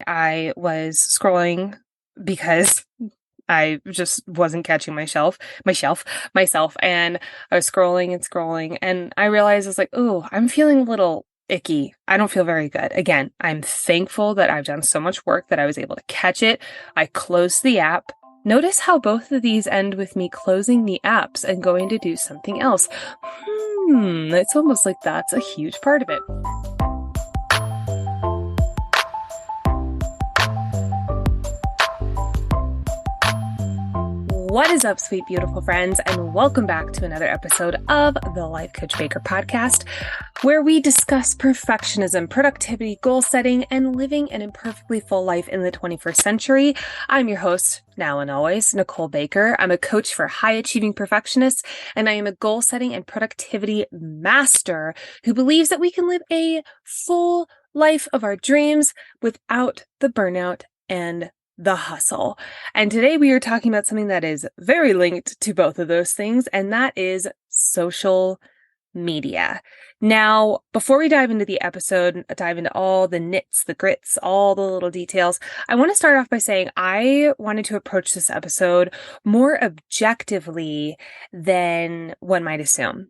I was scrolling because I just wasn't catching myself, and I was scrolling and scrolling, and I realized I was like, "Oh, I'm feeling a little icky. I don't feel very good." Again, I'm thankful that I've done so much work that I was able to catch it. I closed the app. Notice how both of these end with me closing the apps and going to do something else. It's almost like that's a huge part of it. What is up, sweet, beautiful friends, and welcome back to another episode of the Life Coach Baker podcast, where we discuss perfectionism, productivity, goal setting, and living an imperfectly full life in the 21st century. I'm your host, now and always, Nicole Baker. I'm a coach for high-achieving perfectionists, and I am a goal setting and productivity master who believes that we can live a full life of our dreams without the burnout and the hustle. And today we are talking about something that is very linked to both of those things, and that is social media. Now, before we dive into the episode, dive into all the nits, the grits, all the little details, I want to start off by saying I wanted to approach this episode more objectively than one might assume.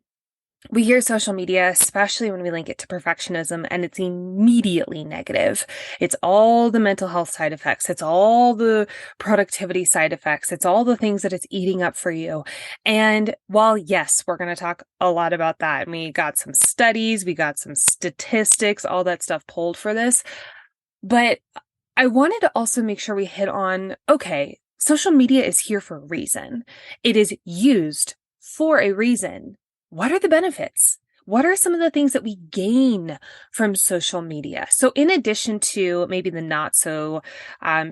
We hear social media, especially when we link it to perfectionism, and it's immediately negative. It's all the mental health side effects. It's all the productivity side effects. It's all the things that it's eating up for you. And while, yes, we're going to talk a lot about that, and we got some studies, we got some statistics, all that stuff pulled for this. But I wanted to also make sure we hit on, okay, social media is here for a reason. It is used for a reason. What are the benefits? What are some of the things that we gain from social media? So in addition to maybe the not so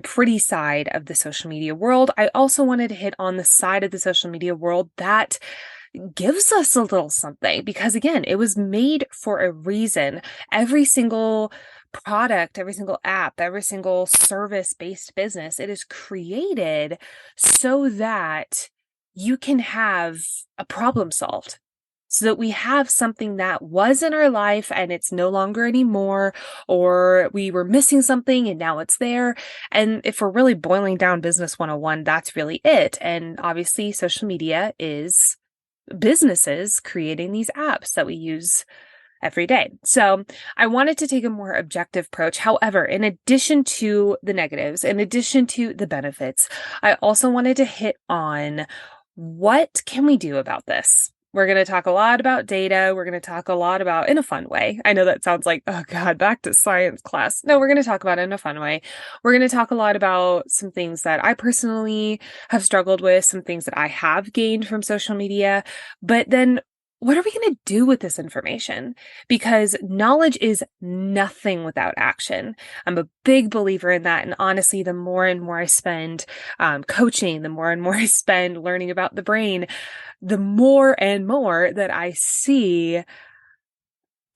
pretty side of the social media world, I also wanted to hit on the side of the social media world that gives us a little something, because again, it was made for a reason. Every single product, every single app, every single service-based business, it is created so that you can have a problem solved. So that we have something that was in our life and it's no longer anymore, or we were missing something and now it's there. And if we're really boiling down business 101, that's really it. And obviously social media is businesses creating these apps that we use every day. So I wanted to take a more objective approach. However, in addition to the negatives, in addition to the benefits, I also wanted to hit on what can we do about this? We're going to talk a lot about data. We're going to talk a lot about, in a fun way. I know that sounds like, oh God, back to science class. No, we're going to talk about it in a fun way. We're going to talk a lot about some things that I personally have struggled with, some things that I have gained from social media. But then what are we going to do with this information? Because knowledge is nothing without action. I'm a big believer in that. And honestly, the more and more I spend coaching, the more and more I spend learning about the brain, the more and more that I see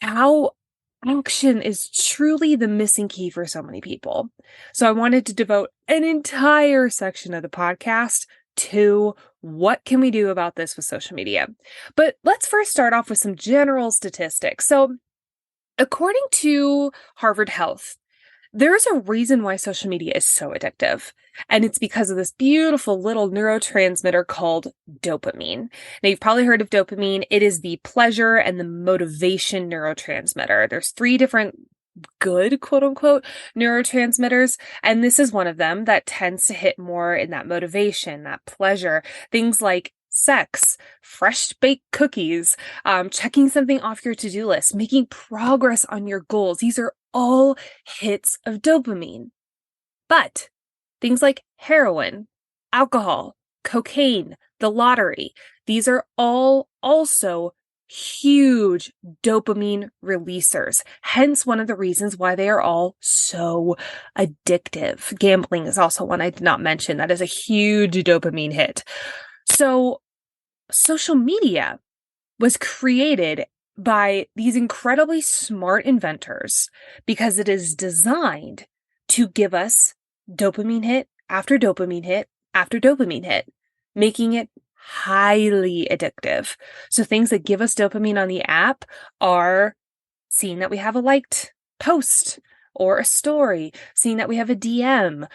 how action is truly the missing key for so many people. So I wanted to devote an entire section of the podcast to what can we do about this with social media. But let's first start off with some general statistics. So according to Harvard Health, there's a reason why social media is so addictive, and it's because of this beautiful little neurotransmitter called dopamine. Now, you've probably heard of dopamine. It is the pleasure and the motivation neurotransmitter. There's 3 different good, quote unquote, neurotransmitters, and this is one of them that tends to hit more in that motivation, that pleasure. Things like sex, fresh baked cookies, checking something off your to-do list, making progress on your goals. These are all hits of dopamine. But things like heroin, alcohol, cocaine, the lottery, these are all also huge dopamine releasers. Hence, one of the reasons why they are all so addictive. Gambling is also one I did not mention. That is a huge dopamine hit. So social media was created by these incredibly smart inventors because it is designed to give us dopamine hit after dopamine hit after dopamine hit, making it highly addictive. So things that give us dopamine on the app are seeing that we have a liked post, or a story, seeing that we have a DM,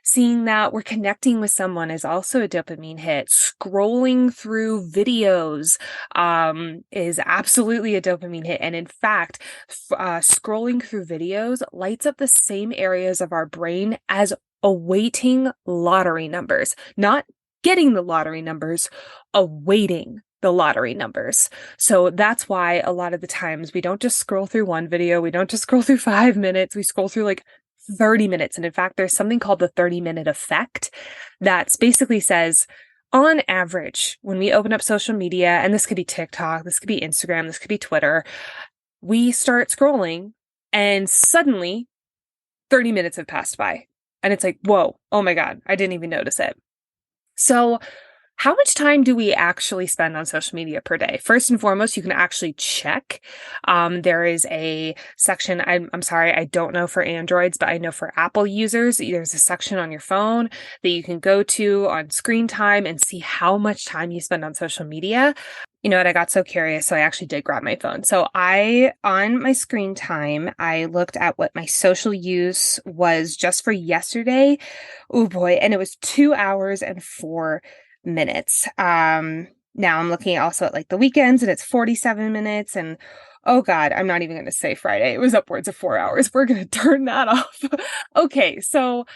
seeing that we're connecting with someone is also a dopamine hit. Scrolling through videos is absolutely a dopamine hit. And in fact, scrolling through videos lights up the same areas of our brain as awaiting lottery numbers, not getting the lottery numbers, awaiting the lottery numbers. So that's why a lot of the times we don't just scroll through one video. We don't just scroll through 5 minutes. We scroll through like 30 minutes. And in fact, there's something called the 30-minute effect that basically says, on average, when we open up social media, and this could be TikTok, this could be Instagram, this could be Twitter, we start scrolling and suddenly 30 minutes have passed by. And it's like, whoa, oh my God, I didn't even notice it. So how much time do we actually spend on social media per day? First and foremost, you can actually check. There is a section, I'm sorry, I don't know for Androids, but I know for Apple users, there's a section on your phone that you can go to on screen time and see how much time you spend on social media. You know what? I got so curious, so I actually did grab my phone. So on my screen time, I looked at what my social use was just for yesterday. Oh boy. And it was 2 hours and 4 minutes. Now I'm looking also at like the weekends and it's 47 minutes and oh God, I'm not even going to say Friday. It was upwards of 4 hours. We're going to turn that off. Okay. So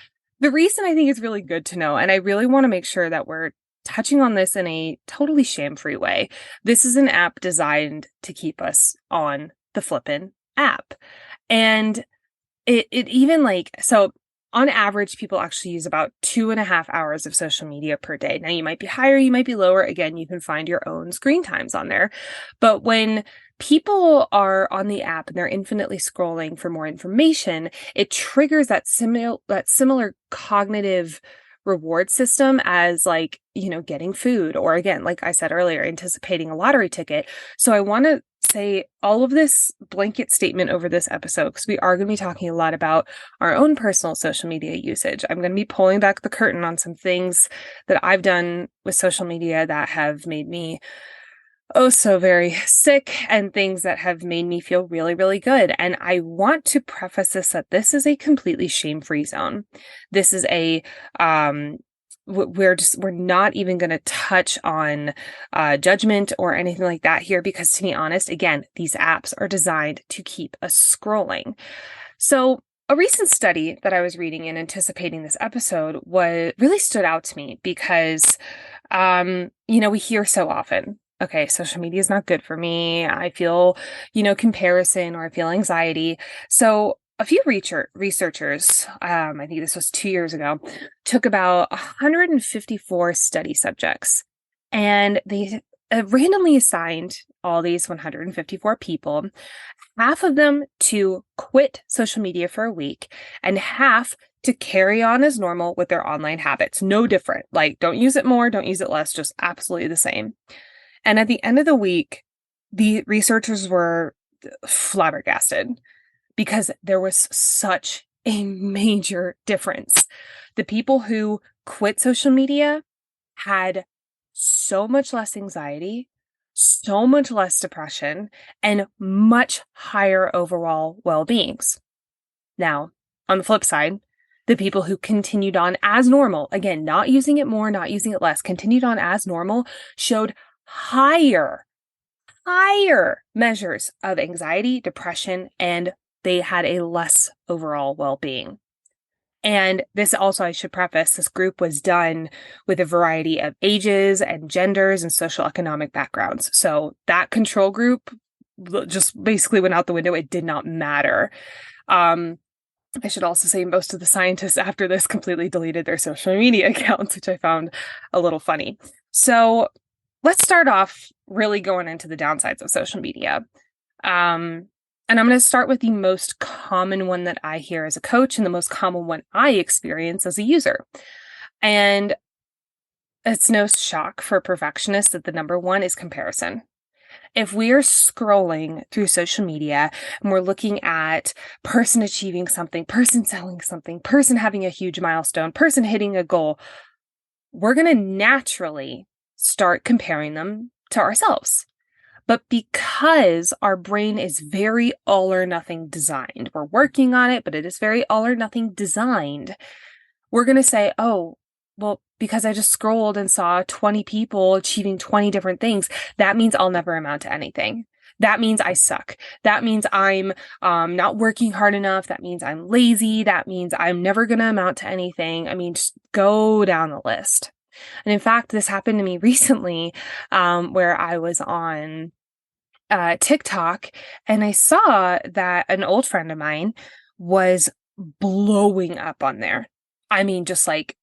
the reason I think it's really good to know, and I really want to make sure that we're touching on this in a totally shame-free way. This is an app designed to keep us on the flippin' app. And it even like, so on average, people actually use about 2.5 hours of social media per day. Now, you might be higher, you might be lower. Again, you can find your own screen times on there. But when people are on the app and they're infinitely scrolling for more information, it triggers that similar cognitive reward system as like, getting food, or again, like I said earlier, anticipating a lottery ticket. So I want to say all of this blanket statement over this episode, because we are going to be talking a lot about our own personal social media usage. I'm going to be pulling back the curtain on some things that I've done with social media that have made me oh so very sick, and things that have made me feel really, really good. And I want to preface this that this is a completely shame-free zone. This is we're not even going to touch on judgment or anything like that here, because to be honest, again, these apps are designed to keep us scrolling. So a recent study that I was reading in anticipating this episode really stood out to me because, we hear so often, okay, social media is not good for me. I feel, comparison, or I feel anxiety. So a few researchers, I think this was 2 years ago, took about 154 study subjects, and they randomly assigned all these 154 people, half of them to quit social media for a week, and half to carry on as normal with their online habits. No different. Like, don't use it more, don't use it less, just absolutely the same. And at the end of the week, the researchers were flabbergasted because there was such a major difference. The people who quit social media had so much less anxiety, so much less depression, and much higher overall well-beings. Now, on the flip side, the people who continued on as normal, again, not using it more, not using it less, continued on as normal, showed higher measures of anxiety, depression, and they had a less overall well-being. And this also, I should preface, this group was done with a variety of ages and genders and social economic backgrounds. So that control group just basically went out the window. It did not matter. I should also say most of the scientists after this completely deleted their social media accounts, which I found a little funny. So let's start off really going into the downsides of social media. And I'm going to start with the most common one that I hear as a coach and the most common one I experience as a user. And it's no shock for perfectionists that the number one is comparison. If we are scrolling through social media and we're looking at person achieving something, person selling something, person having a huge milestone, person hitting a goal, we're going to naturally start comparing them to ourselves. But because our brain is very all or nothing designed, we're working on it, but it is very all or nothing designed. We're going to say, oh, well, because I just scrolled and saw 20 people achieving 20 different things, that means I'll never amount to anything. That means I suck. That means I'm not working hard enough. That means I'm lazy. That means I'm never going to amount to anything. I mean, just go down the list. And in fact, this happened to me recently, where I was on TikTok and I saw that an old friend of mine was blowing up on there. I mean, just like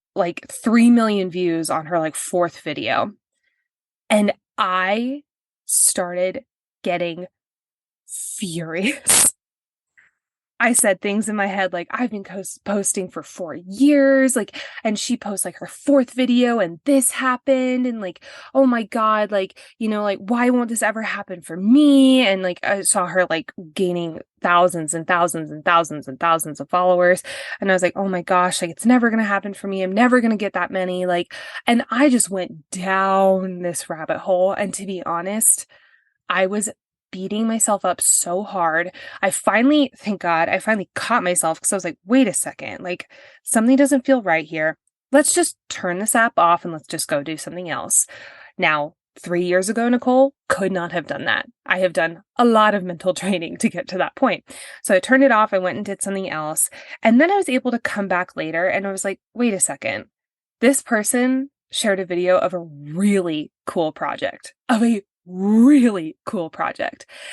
3 million views on her like fourth video. And I started getting furious. I said things in my head like, I've been posting for 4 years, like, and she posts like her fourth video and this happened. And like, oh my God, like, you know, like, why won't this ever happen for me? And like, I saw her like gaining thousands and thousands and thousands and thousands of followers. And I was like, oh my gosh, like, it's never going to happen for me. I'm never going to get that many. Like, and I just went down this rabbit hole. And to be honest, I was beating myself up so hard. Thank God, I finally caught myself because I was like, wait a second, like something doesn't feel right here. Let's just turn this app off and let's just go do something else. Now, 3 years ago, Nicole could not have done that. I have done a lot of mental training to get to that point. So I turned it off. I went and did something else. And then I was able to come back later and I was like, wait a second. This person shared a video of a really cool project,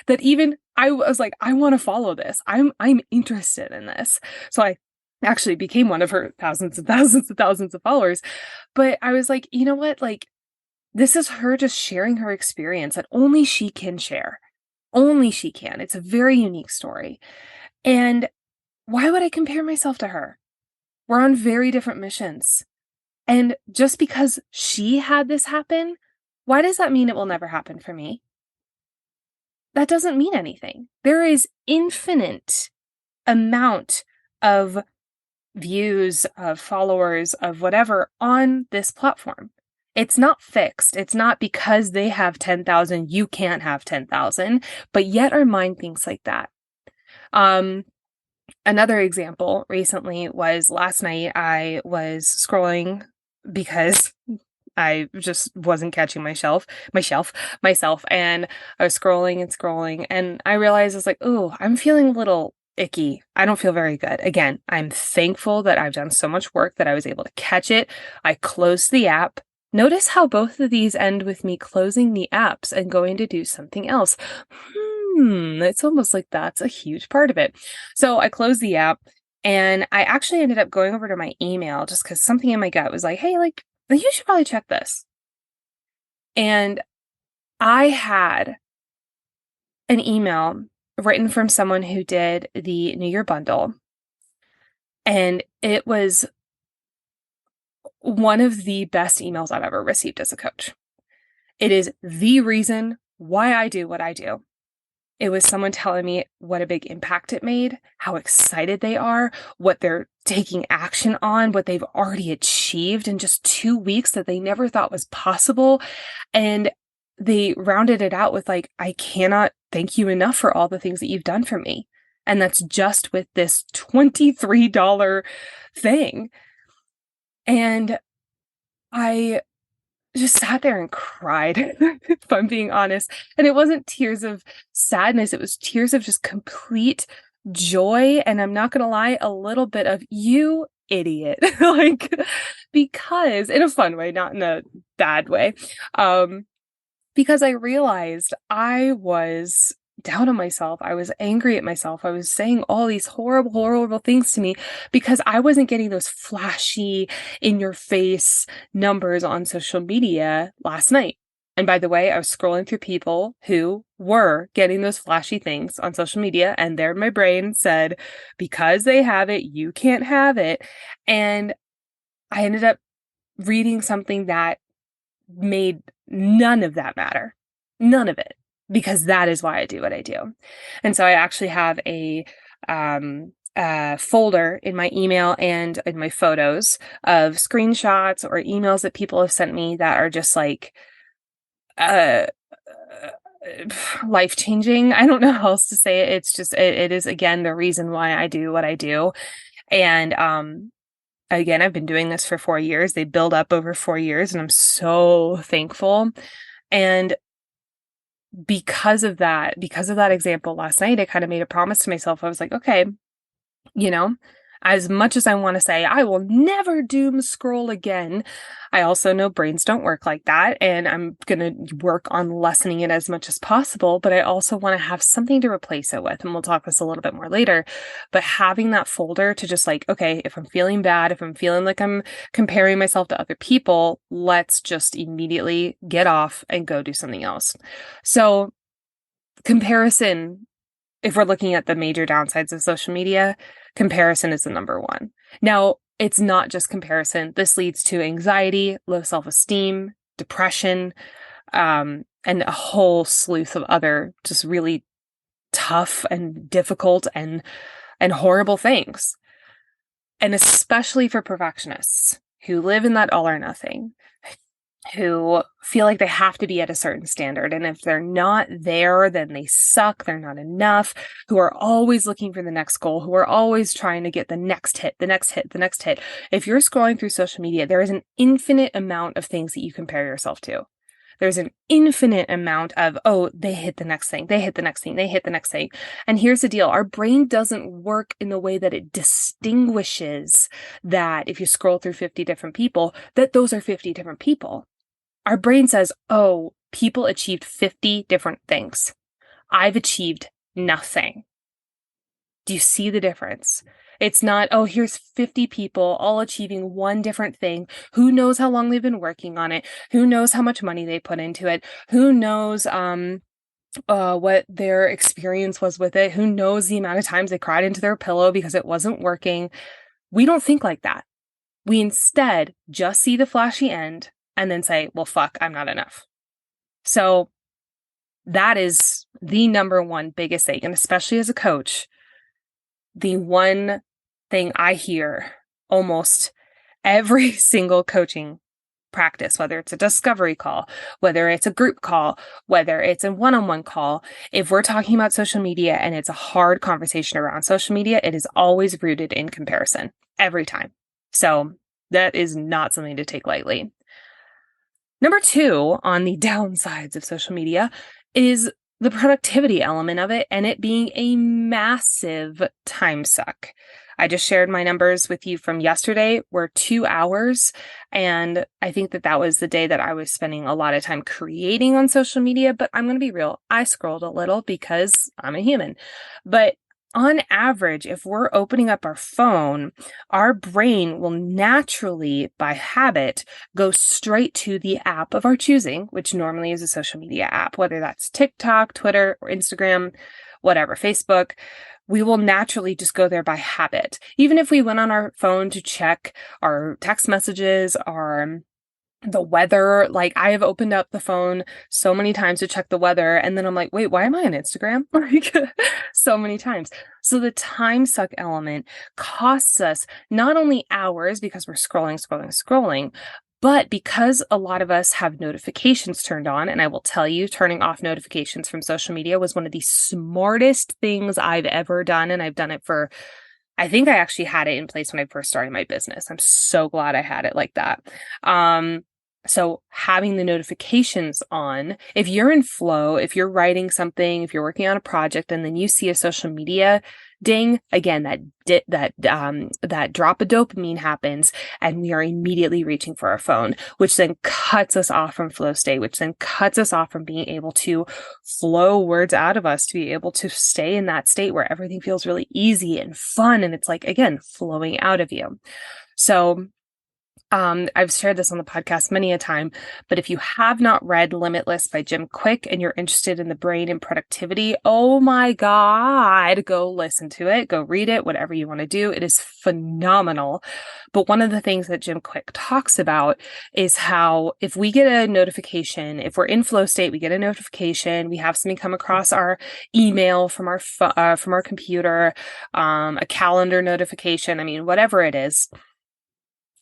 that even I was like, I want to follow this. I'm interested in this. So I actually became one of her thousands and thousands and thousands of followers. But I was like, you know what? Like, this is her just sharing her experience that only she can share. Only she can. It's a very unique story. And why would I compare myself to her? We're on very different missions. And just because she had this happen, why does that mean it will never happen for me? That doesn't mean anything. There is infinite amount of views, of followers, of whatever on this platform. It's not fixed. It's not because they have 10,000, you can't have 10,000, but yet our mind thinks like that. Another example recently was last night I was scrolling because I just wasn't catching myself, and I was scrolling, and I realized I was like, oh, I'm feeling a little icky. I don't feel very good. Again, I'm thankful that I've done so much work that I was able to catch it. I closed the app. Notice how both of these end with me closing the apps and going to do something else. It's almost like that's a huge part of it. So I closed the app and I actually ended up going over to my email just because something in my gut was like, hey, like, you should probably check this. And I had an email written from someone who did the New Year bundle. And it was one of the best emails I've ever received as a coach. It is the reason why I do what I do. It was someone telling me what a big impact it made, how excited they are, what they're taking action on, what they've already achieved in just 2 weeks that they never thought was possible. And they rounded it out with like, I cannot thank you enough for all the things that you've done for me. And that's just with this $23 thing. And I just sat there and cried, if I'm being honest. And it wasn't tears of sadness. It was tears of just complete joy. And I'm not going to lie, a little bit of you idiot, like, because in a fun way, not in a bad way. Because I realized I was down on myself. I was angry at myself. I was saying all these horrible, horrible things to me because I wasn't getting those flashy in your face numbers on social media last night. And by the way, I was scrolling through people who were getting those flashy things on social media, and there my brain said, because they have it, you can't have it. And I ended up reading something that made none of that matter. None of it. Because that is why I do what I do. And so I actually have a folder in my email and in my photos of screenshots or emails that people have sent me that are just like, life-changing. I don't know how else to say it. It's just, it is, again, the reason why I do what I do. And, again, I've been doing this for 4 years. They build up over 4 years, and I'm so thankful. And because of that example last night, I kind of made a promise to myself. I was like, okay, you know, as much as I want to say, I will never doom scroll again, I also know brains don't work like that. And I'm going to work on lessening it as much as possible. But I also want to have something to replace it with. And we'll talk this a little bit more later. But having that folder to just like, okay, if I'm feeling bad, if I'm feeling like I'm comparing myself to other people, let's just immediately get off and go do something else. So comparison, if we're looking at the major downsides of social media, comparison is the number one. Now, it's not just comparison. This leads to anxiety, low self-esteem, depression, and a whole slew of other just really tough and difficult and horrible things. And especially for perfectionists who live in that all or nothing, who feel like they have to be at a certain standard. And if they're not there, then they suck. They're not enough, who are always looking for the next goal, who are always trying to get the next hit, the next hit, the next hit. If you're scrolling through social media, there is an infinite amount of things that you compare yourself to. There's an infinite amount of, oh, they hit the next thing. They hit the next thing. They hit the next thing. And here's the deal. Our brain doesn't work in the way that it distinguishes that if you scroll through 50 different people, that those are 50 different people. Our brain says, oh, people achieved 50 different things. I've achieved nothing. Do you see the difference? It's not, oh, here's 50 people all achieving one different thing. Who knows how long they've been working on it? Who knows how much money they put into it? Who knows what their experience was with it? Who knows the amount of times they cried into their pillow because it wasn't working? We don't think like that. We instead just see the flashy end and then say, well, fuck, I'm not enough. So that is the number one biggest thing. And especially as a coach, the one thing I hear almost every single coaching practice, whether it's a discovery call, whether it's a group call, whether it's a one-on-one call, if we're talking about social media and it's a hard conversation around social media, it is always rooted in comparison every time. So that is not something to take lightly. Number two on the downsides of social media is the productivity element of it and it being a massive time suck. I just shared my numbers with you from yesterday were 2 hours. And I think that was the day that I was spending a lot of time creating on social media. But I'm going to be real. I scrolled a little because I'm a human. But on average, if we're opening up our phone, our brain will naturally, by habit, go straight to the app of our choosing, which normally is a social media app, whether that's TikTok, Twitter, or Instagram, whatever, Facebook. We will naturally just go there by habit. Even if we went on our phone to check our text messages, the weather, like I have opened up the phone so many times to check the weather. And then I'm like, wait, why am I on Instagram? Like so many times. So the time suck element costs us not only hours because we're scrolling, but because a lot of us have notifications turned on. And I will tell you, turning off notifications from social media was one of the smartest things I've ever done. And I've done it I think I actually had it in place when I first started my business. I'm so glad I had it like that. So having the notifications on, if you're in flow, if you're writing something, if you're working on a project and then you see a social media ding, again, that drop of dopamine happens and we are immediately reaching for our phone, which then cuts us off from flow state, which then cuts us off from being able to flow words out of us, to be able to stay in that state where everything feels really easy and fun. And it's like, again, flowing out of you. So I've shared this on the podcast many a time, but if you have not read Limitless by Jim Quick and you're interested in the brain and productivity, oh my God, go listen to it, go read it, whatever you want to do. It is phenomenal. But one of the things that Jim Quick talks about is how if we get a notification, if we're in flow state, we get a notification, we have something come across our email from our computer, a calendar notification, I mean, whatever it is.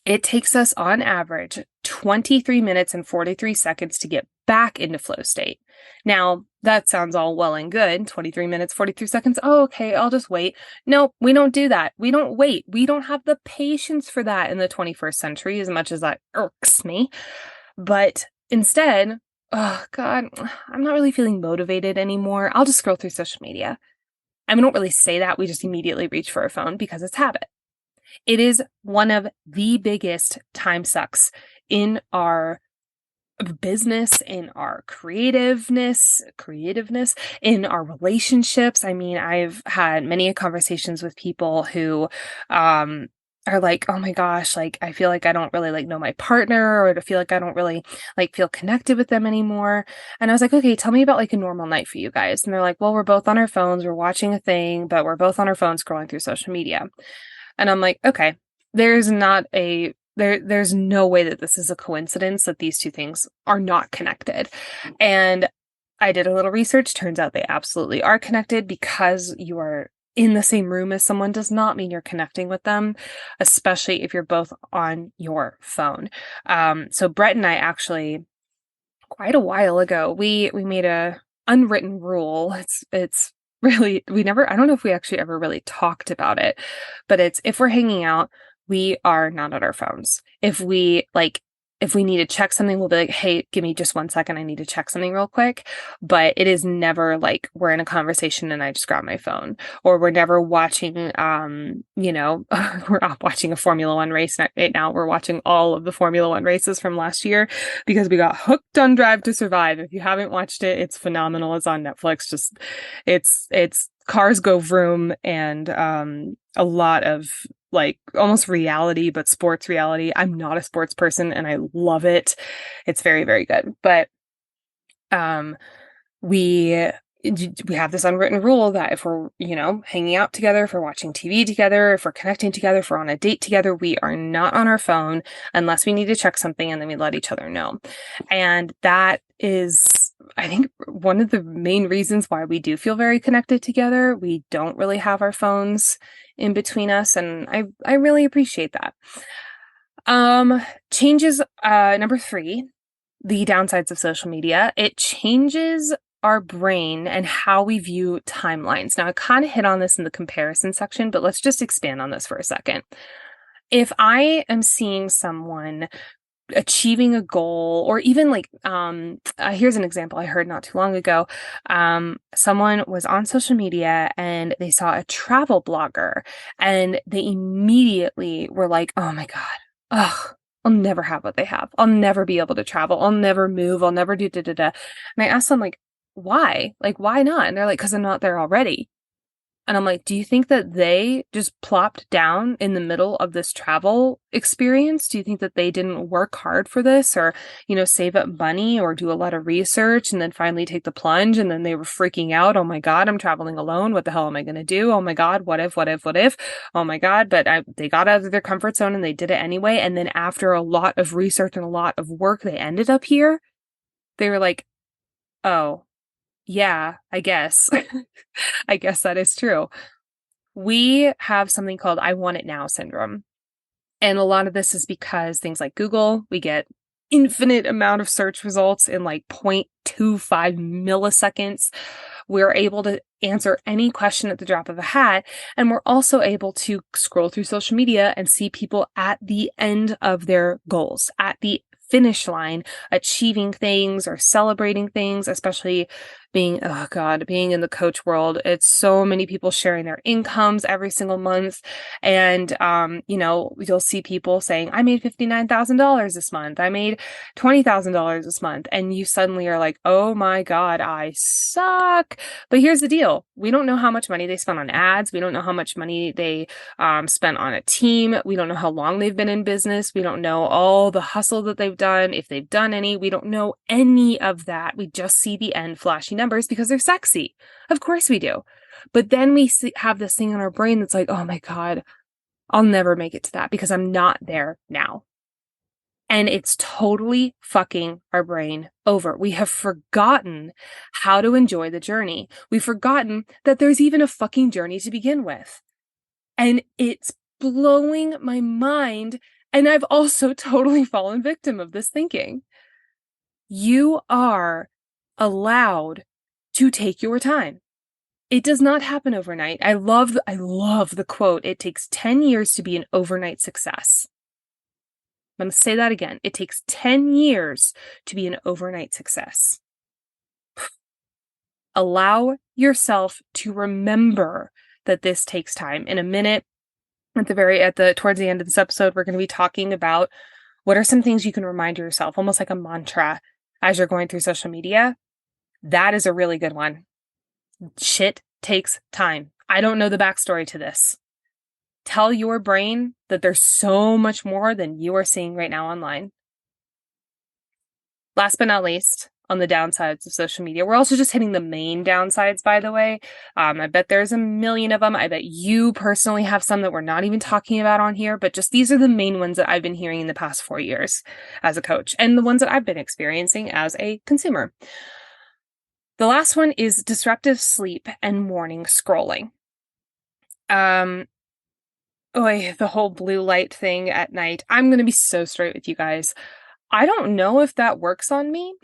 It takes us on average 23 minutes and 43 seconds to get back into flow state. Now, that sounds all well and good. 23 minutes, 43 seconds. Oh, okay, I'll just wait. No, we don't do that. We don't wait. We don't have the patience for that in the 21st century, as much as that irks me. But instead, oh God, I'm not really feeling motivated anymore. I'll just scroll through social media. I mean, we don't really say that. We just immediately reach for our phone because it's habit. It is one of the biggest time sucks in our business, in our creativeness, in our relationships. I mean, I've had many conversations with people who are like, oh my gosh, like I feel like I don't really like know my partner, or I feel like I don't really like feel connected with them anymore. And I was like, okay, tell me about like a normal night for you guys. And they're like, well, we're both on our phones, we're watching a thing, but we're both on our phones scrolling through social media. And I'm like, okay, there's no way that this is a coincidence that these two things are not connected. And I did a little research. Turns out they absolutely are connected. Because you are in the same room as someone does not mean you're connecting with them, especially if you're both on your phone. So Brett and I actually, quite a while ago, we made a unwritten rule. It's really, I don't know if we actually ever really talked about it, but it's, if we're hanging out, we are not on our phones. If we need to check something, we'll be like, hey, give me just 1 second. I need to check something real quick. But it is never like we're in a conversation and I just grab my phone, or we're never watching, we're not watching a Formula One race right now. We're watching all of the Formula One races from last year because we got hooked on Drive to Survive. If you haven't watched it, it's phenomenal. It's on Netflix. Just it's cars go vroom, and a lot of like almost reality, but sports reality. I'm not a sports person and I love it. It's very, very good. But we have this unwritten rule that if we're, hanging out together, if we're watching TV together, if we're connecting together, if we're on a date together, we are not on our phone unless we need to check something, and then we let each other know. And that is, I think, one of the main reasons why we do feel very connected together. We don't really have our phones in between us, and I really appreciate that. Changes, number 3, the downsides of social media. It changes our brain and how we view timelines. Now, I kind of hit on this in the comparison section, but let's just expand on this for a second. If I am seeing someone achieving a goal, or even like, here's an example I heard not too long ago. Someone was on social media and they saw a travel blogger, and they immediately were like, oh my God, ugh, I'll never have what they have. I'll never be able to travel. I'll never move. I'll never do da-da-da. And I asked them, like, why? Like, why not? And they're like, because I'm not there already. And I'm like, do you think that they just plopped down in the middle of this travel experience? Do you think that they didn't work hard for this, or, save up money or do a lot of research and then finally take the plunge? And then they were freaking out. Oh my God, I'm traveling alone. What the hell am I going to do? Oh my God, what if? Oh my God. But they got out of their comfort zone and they did it anyway. And then after a lot of research and a lot of work, they ended up here. They were like, oh, yeah, I guess. I guess that is true. We have something called I want it now syndrome. And a lot of this is because things like Google, we get infinite amount of search results in like 0.25 milliseconds. We're able to answer any question at the drop of a hat. And we're also able to scroll through social media and see people at the end of their goals, at the finish line, achieving things or celebrating things, especially being in the coach world. It's so many people sharing their incomes every single month. And, you'll see people saying, I made $59,000 this month. I made $20,000 this month. And you suddenly are like, oh my God, I suck. But here's the deal. We don't know how much money they spent on ads. We don't know how much money they spent on a team. We don't know how long they've been in business. We don't know all the hustle that they've done, if they've done any. We don't know any of that. We just see the end flashy numbers because they're sexy. Of course we do. But then we have this thing in our brain that's like, oh my God, I'll never make it to that because I'm not there now. And it's totally fucking our brain over. We have forgotten how to enjoy the journey. We've forgotten that there's even a fucking journey to begin with. And it's blowing my mind. And I've also totally fallen victim of this thinking. You are allowed to take your time. It does not happen overnight. I love the quote. It takes 10 years to be an overnight success. I'm going to say that again. It takes 10 years to be an overnight success. Allow yourself to remember that this takes time. In a minute, towards the end of this episode, we're going to be talking about what are some things you can remind yourself, almost like a mantra as you're going through social media. That is a really good one. Shit takes time. I don't know the backstory to this. Tell your brain that there's so much more than you are seeing right now online. Last but not least, on the downsides of social media, we're also just hitting the main downsides, by the way. I bet there's a million of them. I bet you personally have some that we're not even talking about on here, but just these are the main ones that I've been hearing in the past 4 years as a coach and the ones that I've been experiencing as a consumer. The last one is disruptive sleep and morning scrolling. The whole blue light thing at night. I'm going to be so straight with you guys. I don't know if that works on me.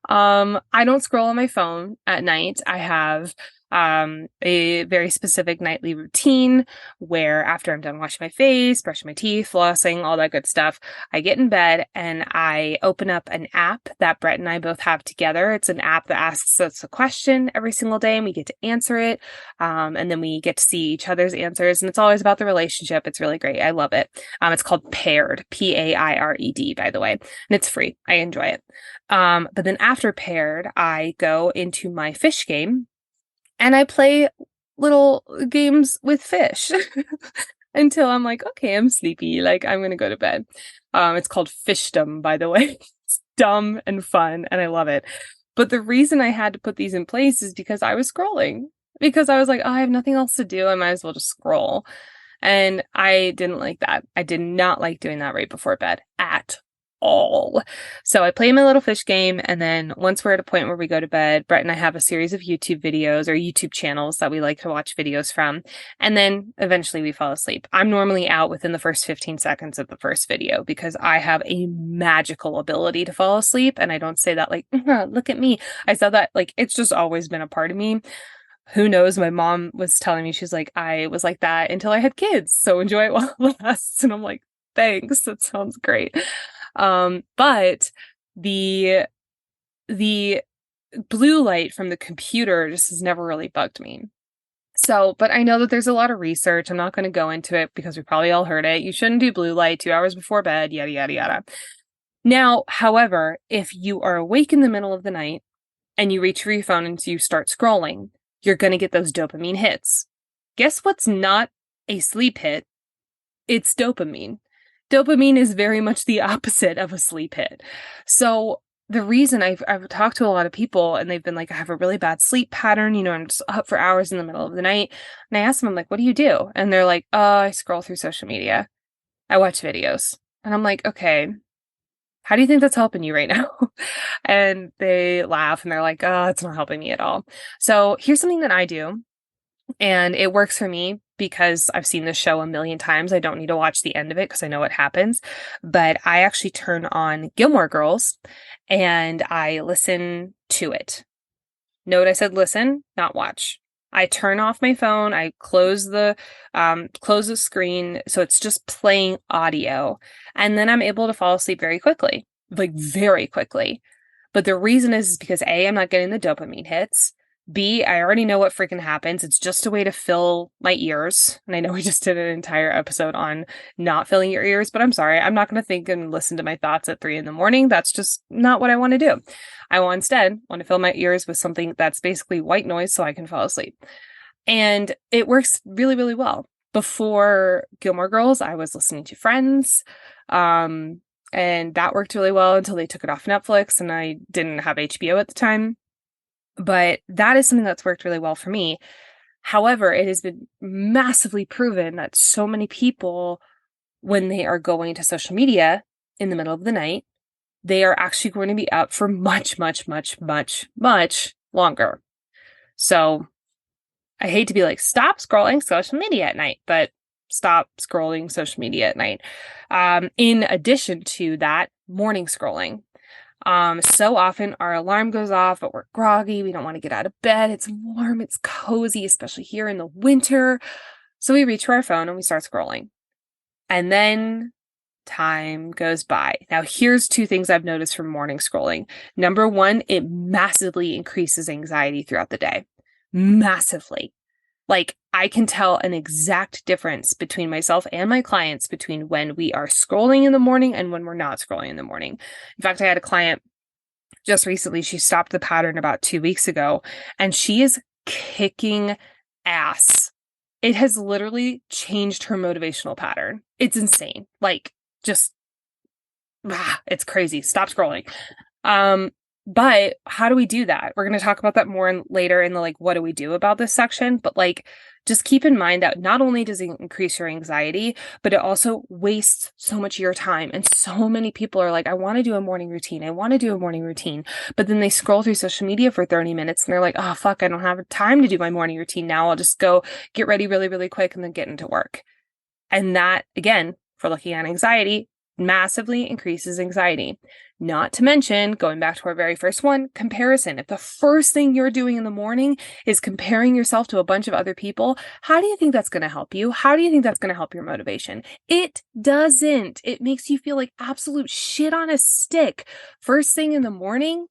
I don't scroll on my phone at night. I have a very specific nightly routine where after I'm done washing my face, brushing my teeth, flossing, all that good stuff, I get in bed and I open up an app that Brett and I both have together. It's an app that asks us a question every single day and we get to answer it. And then we get to see each other's answers, and it's always about the relationship. It's really great. I love it. It's called Paired, Paired, by the way, and it's free. I enjoy it. But then after Paired, I go into my fish game and I play little games with fish until I'm like, okay, I'm sleepy. Like, I'm going to go to bed. It's called Fishdom, by the way. It's dumb and fun, and I love it. But the reason I had to put these in place is because I was scrolling. Because I was like, oh, I have nothing else to do. I might as well just scroll. And I didn't like that. I did not like doing that right before bed at all. So I play my little fish game, and then once we're at a point where we go to bed, Brett and I have a series of YouTube videos or YouTube channels that we like to watch videos from, and then eventually we fall asleep. I'm normally out within the first 15 seconds of the first video because I have a magical ability to fall asleep, and I don't say that like, look at me. I said that like it's just always been a part of me. Who knows? My mom was telling me, she's like, I was like that until I had kids, so enjoy it while it lasts. And I'm like, thanks, that sounds great. But the blue light from the computer just has never really bugged me. So, but I know that there's a lot of research. I'm not going to go into it because we probably all heard it. You shouldn't do blue light 2 hours before bed, yada, yada, yada. Now, however, if you are awake in the middle of the night and you reach for your phone and you start scrolling, you're going to get those dopamine hits. Guess what's not a sleep hit? It's dopamine. Dopamine is very much the opposite of a sleep hit. So the reason I've talked to a lot of people and they've been like, I have a really bad sleep pattern. You know, I'm just up for hours in the middle of the night. And I ask them, I'm like, what do you do? And they're like, I scroll through social media. I watch videos. And I'm like, okay, how do you think that's helping you right now? And they laugh and they're like, it's not helping me at all. So here's something that I do. And it works for me because I've seen this show a million times. I don't need to watch the end of it because I know what happens. But I actually turn on Gilmore Girls and I listen to it. Note I said listen, not watch. I turn off my phone. I close the screen so it's just playing audio. And then I'm able to fall asleep very quickly, like very quickly. But the reason is because A, I'm not getting the dopamine hits. B, I already know what freaking happens. It's just a way to fill my ears. And I know we just did an entire episode on not filling your ears, but I'm sorry. I'm not going to think and listen to my thoughts at 3 a.m. That's just not what I want to do. I instead want to fill my ears with something that's basically white noise so I can fall asleep. And it works really, really well. Before Gilmore Girls, I was listening to Friends. And that worked really well until they took it off Netflix and I didn't have HBO at the time. But that is something that's worked really well for me. However, it has been massively proven that so many people, when they are going to social media in the middle of the night, they are actually going to be up for much, much, much, much, much longer. So I hate to be like, stop scrolling social media at night, but stop scrolling social media at night. In addition to that, morning scrolling. So often our alarm goes off, but we're groggy. We don't want to get out of bed. It's warm. It's cozy, especially here in the winter. So we reach for our phone and we start scrolling. And then time goes by. Now, here's two things I've noticed from morning scrolling. Number one, it massively increases anxiety throughout the day. Massively. Like, I can tell an exact difference between myself and my clients between when we are scrolling in the morning and when we're not scrolling in the morning. In fact, I had a client just recently. She stopped the pattern about 2 weeks ago, and she is kicking ass. It has literally changed her motivational pattern. It's insane. Like, just, it's crazy. Stop scrolling. But how do we do that? We're going to talk about that more later in the, like, what do we do about this section? But like, just keep in mind that not only does it increase your anxiety, but it also wastes so much of your time. And so many people are like, I want to do a morning routine. I want to do a morning routine. But then they scroll through social media for 30 minutes and they're like, oh, fuck, I don't have time to do my morning routine now. I'll just go get ready really, really quick and then get into work. And that, again, for looking at anxiety, massively increases anxiety. Not to mention, going back to our very first one, comparison. If the first thing you're doing in the morning is comparing yourself to a bunch of other people, how do you think that's going to help you? How do you think that's going to help your motivation? It doesn't. It makes you feel like absolute shit on a stick first thing in the morning,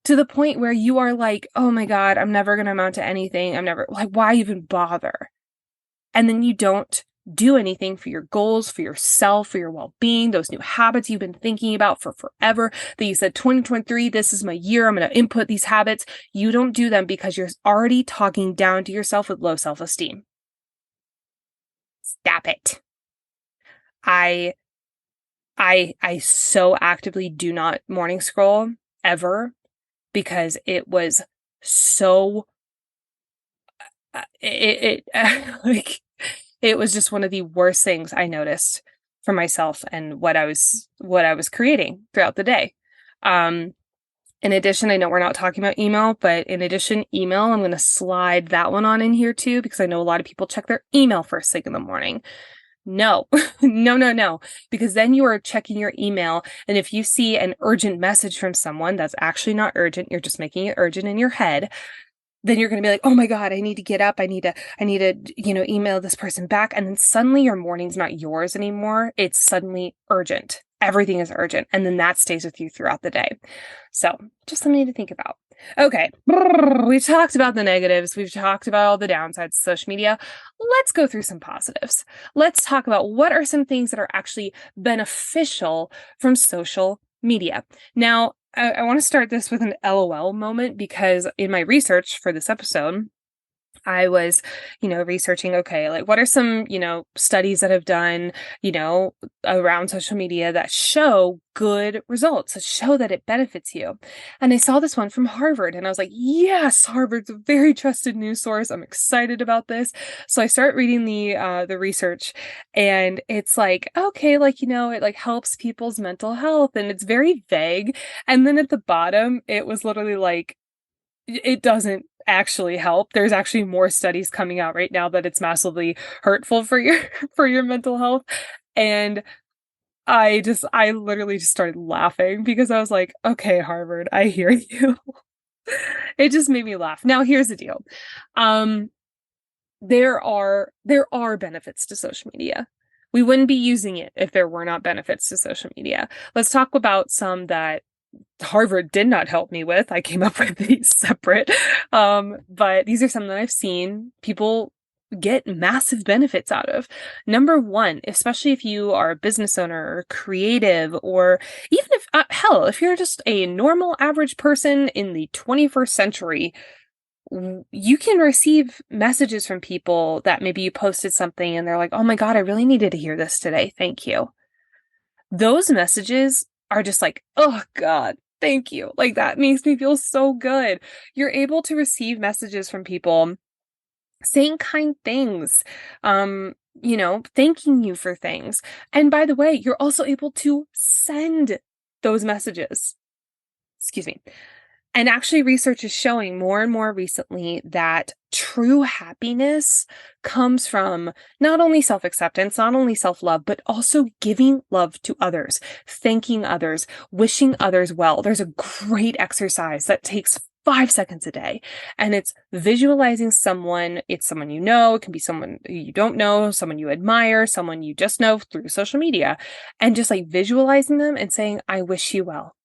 to the point where you are like, oh my God, I'm never going to amount to anything. I'm never, like, why even bother? And then you don't do anything for your goals, for yourself, for your well-being, those new habits you've been thinking about for forever, that you said 2023, this is my year, I'm going to input these habits. You don't do them because you're already talking down to yourself with low self-esteem. Stop it. I so actively do not morning scroll ever, because it was so like, it was just one of the worst things I noticed for myself and what I was creating throughout the day. In addition, I know we're not talking about email, but in addition, email, I'm going to slide that one on in here too, because I know a lot of people check their email first thing in the morning. No, no, because then you are checking your email. And if you see an urgent message from someone that's actually not urgent, you're just making it urgent in your head, then you're going to be like, oh my God, I need to get up. I need to, email this person back. And then suddenly your morning's not yours anymore. It's suddenly urgent. Everything is urgent. And then that stays with you throughout the day. So just something to think about. Okay. We've talked about the negatives. We've talked about all the downsides of social media. Let's go through some positives. Let's talk about what are some things that are actually beneficial from social media. Now, I want to start this with an LOL moment, because in my research for this episode, I was, researching, okay, like, what are some, studies that have done, around social media that show good results, that show that it benefits you. And I saw this one from Harvard, and I was like, yes, Harvard's a very trusted news source. I'm excited about this. So I start reading the research, and it's like, okay, like, it like helps people's mental health, and it's very vague. And then at the bottom, it was literally like, it doesn't actually help. There's actually more studies coming out right now that it's massively hurtful for your mental health. And I literally just started laughing, because I was like, okay, Harvard, I hear you. It just made me laugh. Now, here's the deal. There are benefits to social media. We wouldn't be using it if there were not benefits to social media. Let's talk about some that Harvard did not help me with. I came up with these separate. But these are some that I've seen people get massive benefits out of. Number one, especially if you are a business owner or creative, or even if, if you're just a normal average person in the 21st century, you can receive messages from people that maybe you posted something and they're like, oh my God, I really needed to hear this today. Thank you. Those messages are just like, oh God, thank you. Like, that makes me feel so good. You're able to receive messages from people saying kind things, thanking you for things. And by the way, you're also able to send those messages. Excuse me. And actually, research is showing more and more recently that true happiness comes from not only self-acceptance, not only self-love, but also giving love to others, thanking others, wishing others well. There's a great exercise that takes 5 seconds a day, and it's visualizing someone. It's someone you know, it can be someone you don't know, someone you admire, someone you just know through social media, and just like visualizing them and saying, I wish you well.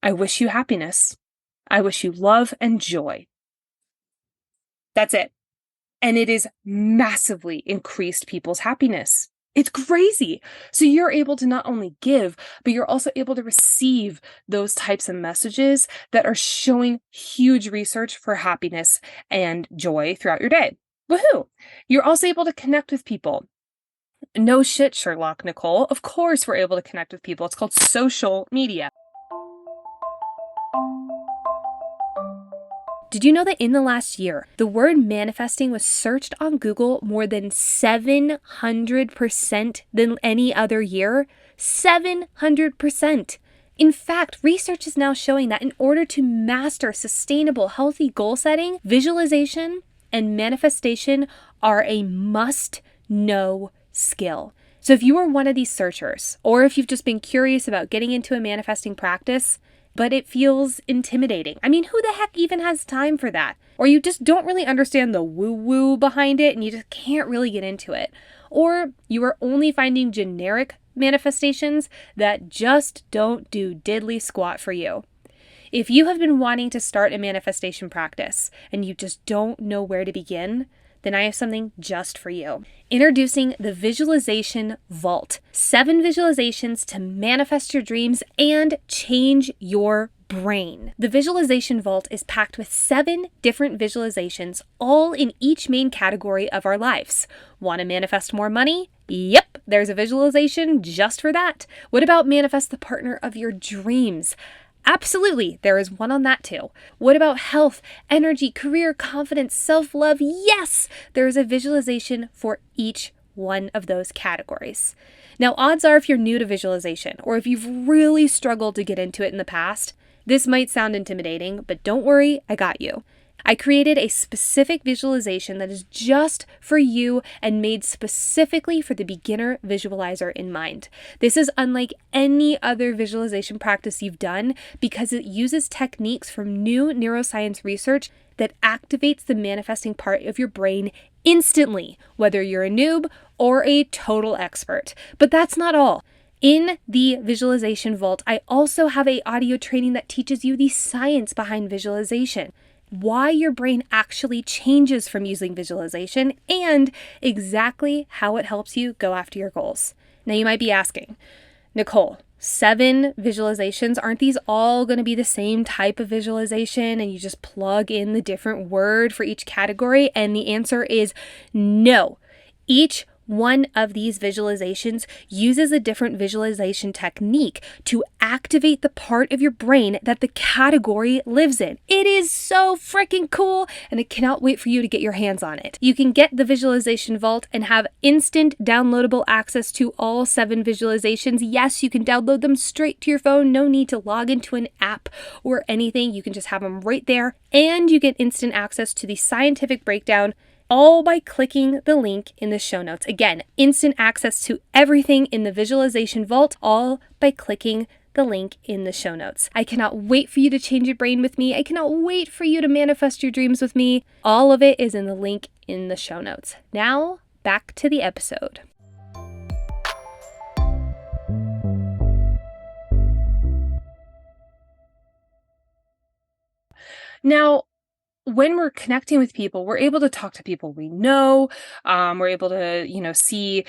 I wish you happiness. I wish you love and joy. That's it. And it has massively increased people's happiness. It's crazy. So you're able to not only give, but you're also able to receive those types of messages that are showing huge research for happiness and joy throughout your day. Woohoo! You're also able to connect with people. No shit, Sherlock, Nicole. Of course we're able to connect with people. It's called social media. Did you know that in the last year, the word manifesting was searched on Google more than 700% than any other year? 700%. In fact, research is now showing that in order to master sustainable, healthy goal setting, visualization and manifestation are a must-know skill. So if you are one of these searchers, or if you've just been curious about getting into a manifesting practice, but it feels intimidating. I mean, who the heck even has time for that? Or you just don't really understand the woo-woo behind it and you just can't really get into it. Or you are only finding generic manifestations that just don't do diddly squat for you. If you have been wanting to start a manifestation practice and you just don't know where to begin, then I have something just for you. Introducing the Visualization Vault. 7 visualizations to manifest your dreams and change your brain. The Visualization Vault is packed with 7 different visualizations, all in each main category of our lives. Want to manifest more money? Yep, there's a visualization just for that. What about manifest the partner of your dreams? Absolutely, there is one on that too. What about health, energy, career, confidence, self-love? Yes, there is a visualization for each one of those categories. Now, odds are if you're new to visualization, or if you've really struggled to get into it in the past, this might sound intimidating, but don't worry, I got you. I created a specific visualization that is just for you and made specifically for the beginner visualizer in mind. This is unlike any other visualization practice you've done because it uses techniques from new neuroscience research that activates the manifesting part of your brain instantly, whether you're a noob or a total expert. But that's not all. In the Visualization Vault, I also have an audio training that teaches you the science behind visualization, why your brain actually changes from using visualization, and exactly how it helps you go after your goals. Now you might be asking, Nicole, 7 visualizations, aren't these all going to be the same type of visualization and you just plug in the different word for each category? And the answer is no. Each one of these visualizations uses a different visualization technique to activate the part of your brain that the category lives in. It is so freaking cool, and I cannot wait for you to get your hands on it. You can get the Visualization Vault and have instant downloadable access to all 7 visualizations. Yes, you can download them straight to your phone. No need to log into an app or anything. You can just have them right there, and you get instant access to the scientific breakdown, all by clicking the link in the show notes. Again, instant access to everything in the Visualization Vault, all by clicking the link in the show notes. I cannot wait for you to change your brain with me. I cannot wait for you to manifest your dreams with me. All of it is in the link in the show notes. Now, back to the episode. Now, when we're connecting with people, we're able to talk to people we know. We're able to, see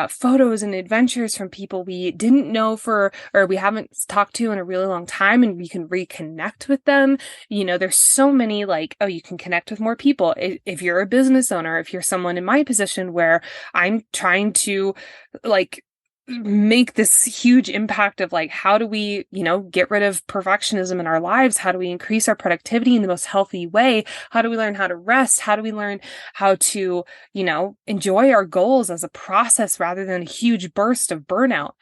photos and adventures from people we didn't know or we haven't talked to in a really long time, and we can reconnect with them. There's so many you can connect with more people. If you're a business owner, if you're someone in my position where I'm trying to make this huge impact of how do we, get rid of perfectionism in our lives? How do we increase our productivity in the most healthy way? How do we learn how to rest? How do we learn how to, enjoy our goals as a process rather than a huge burst of burnout?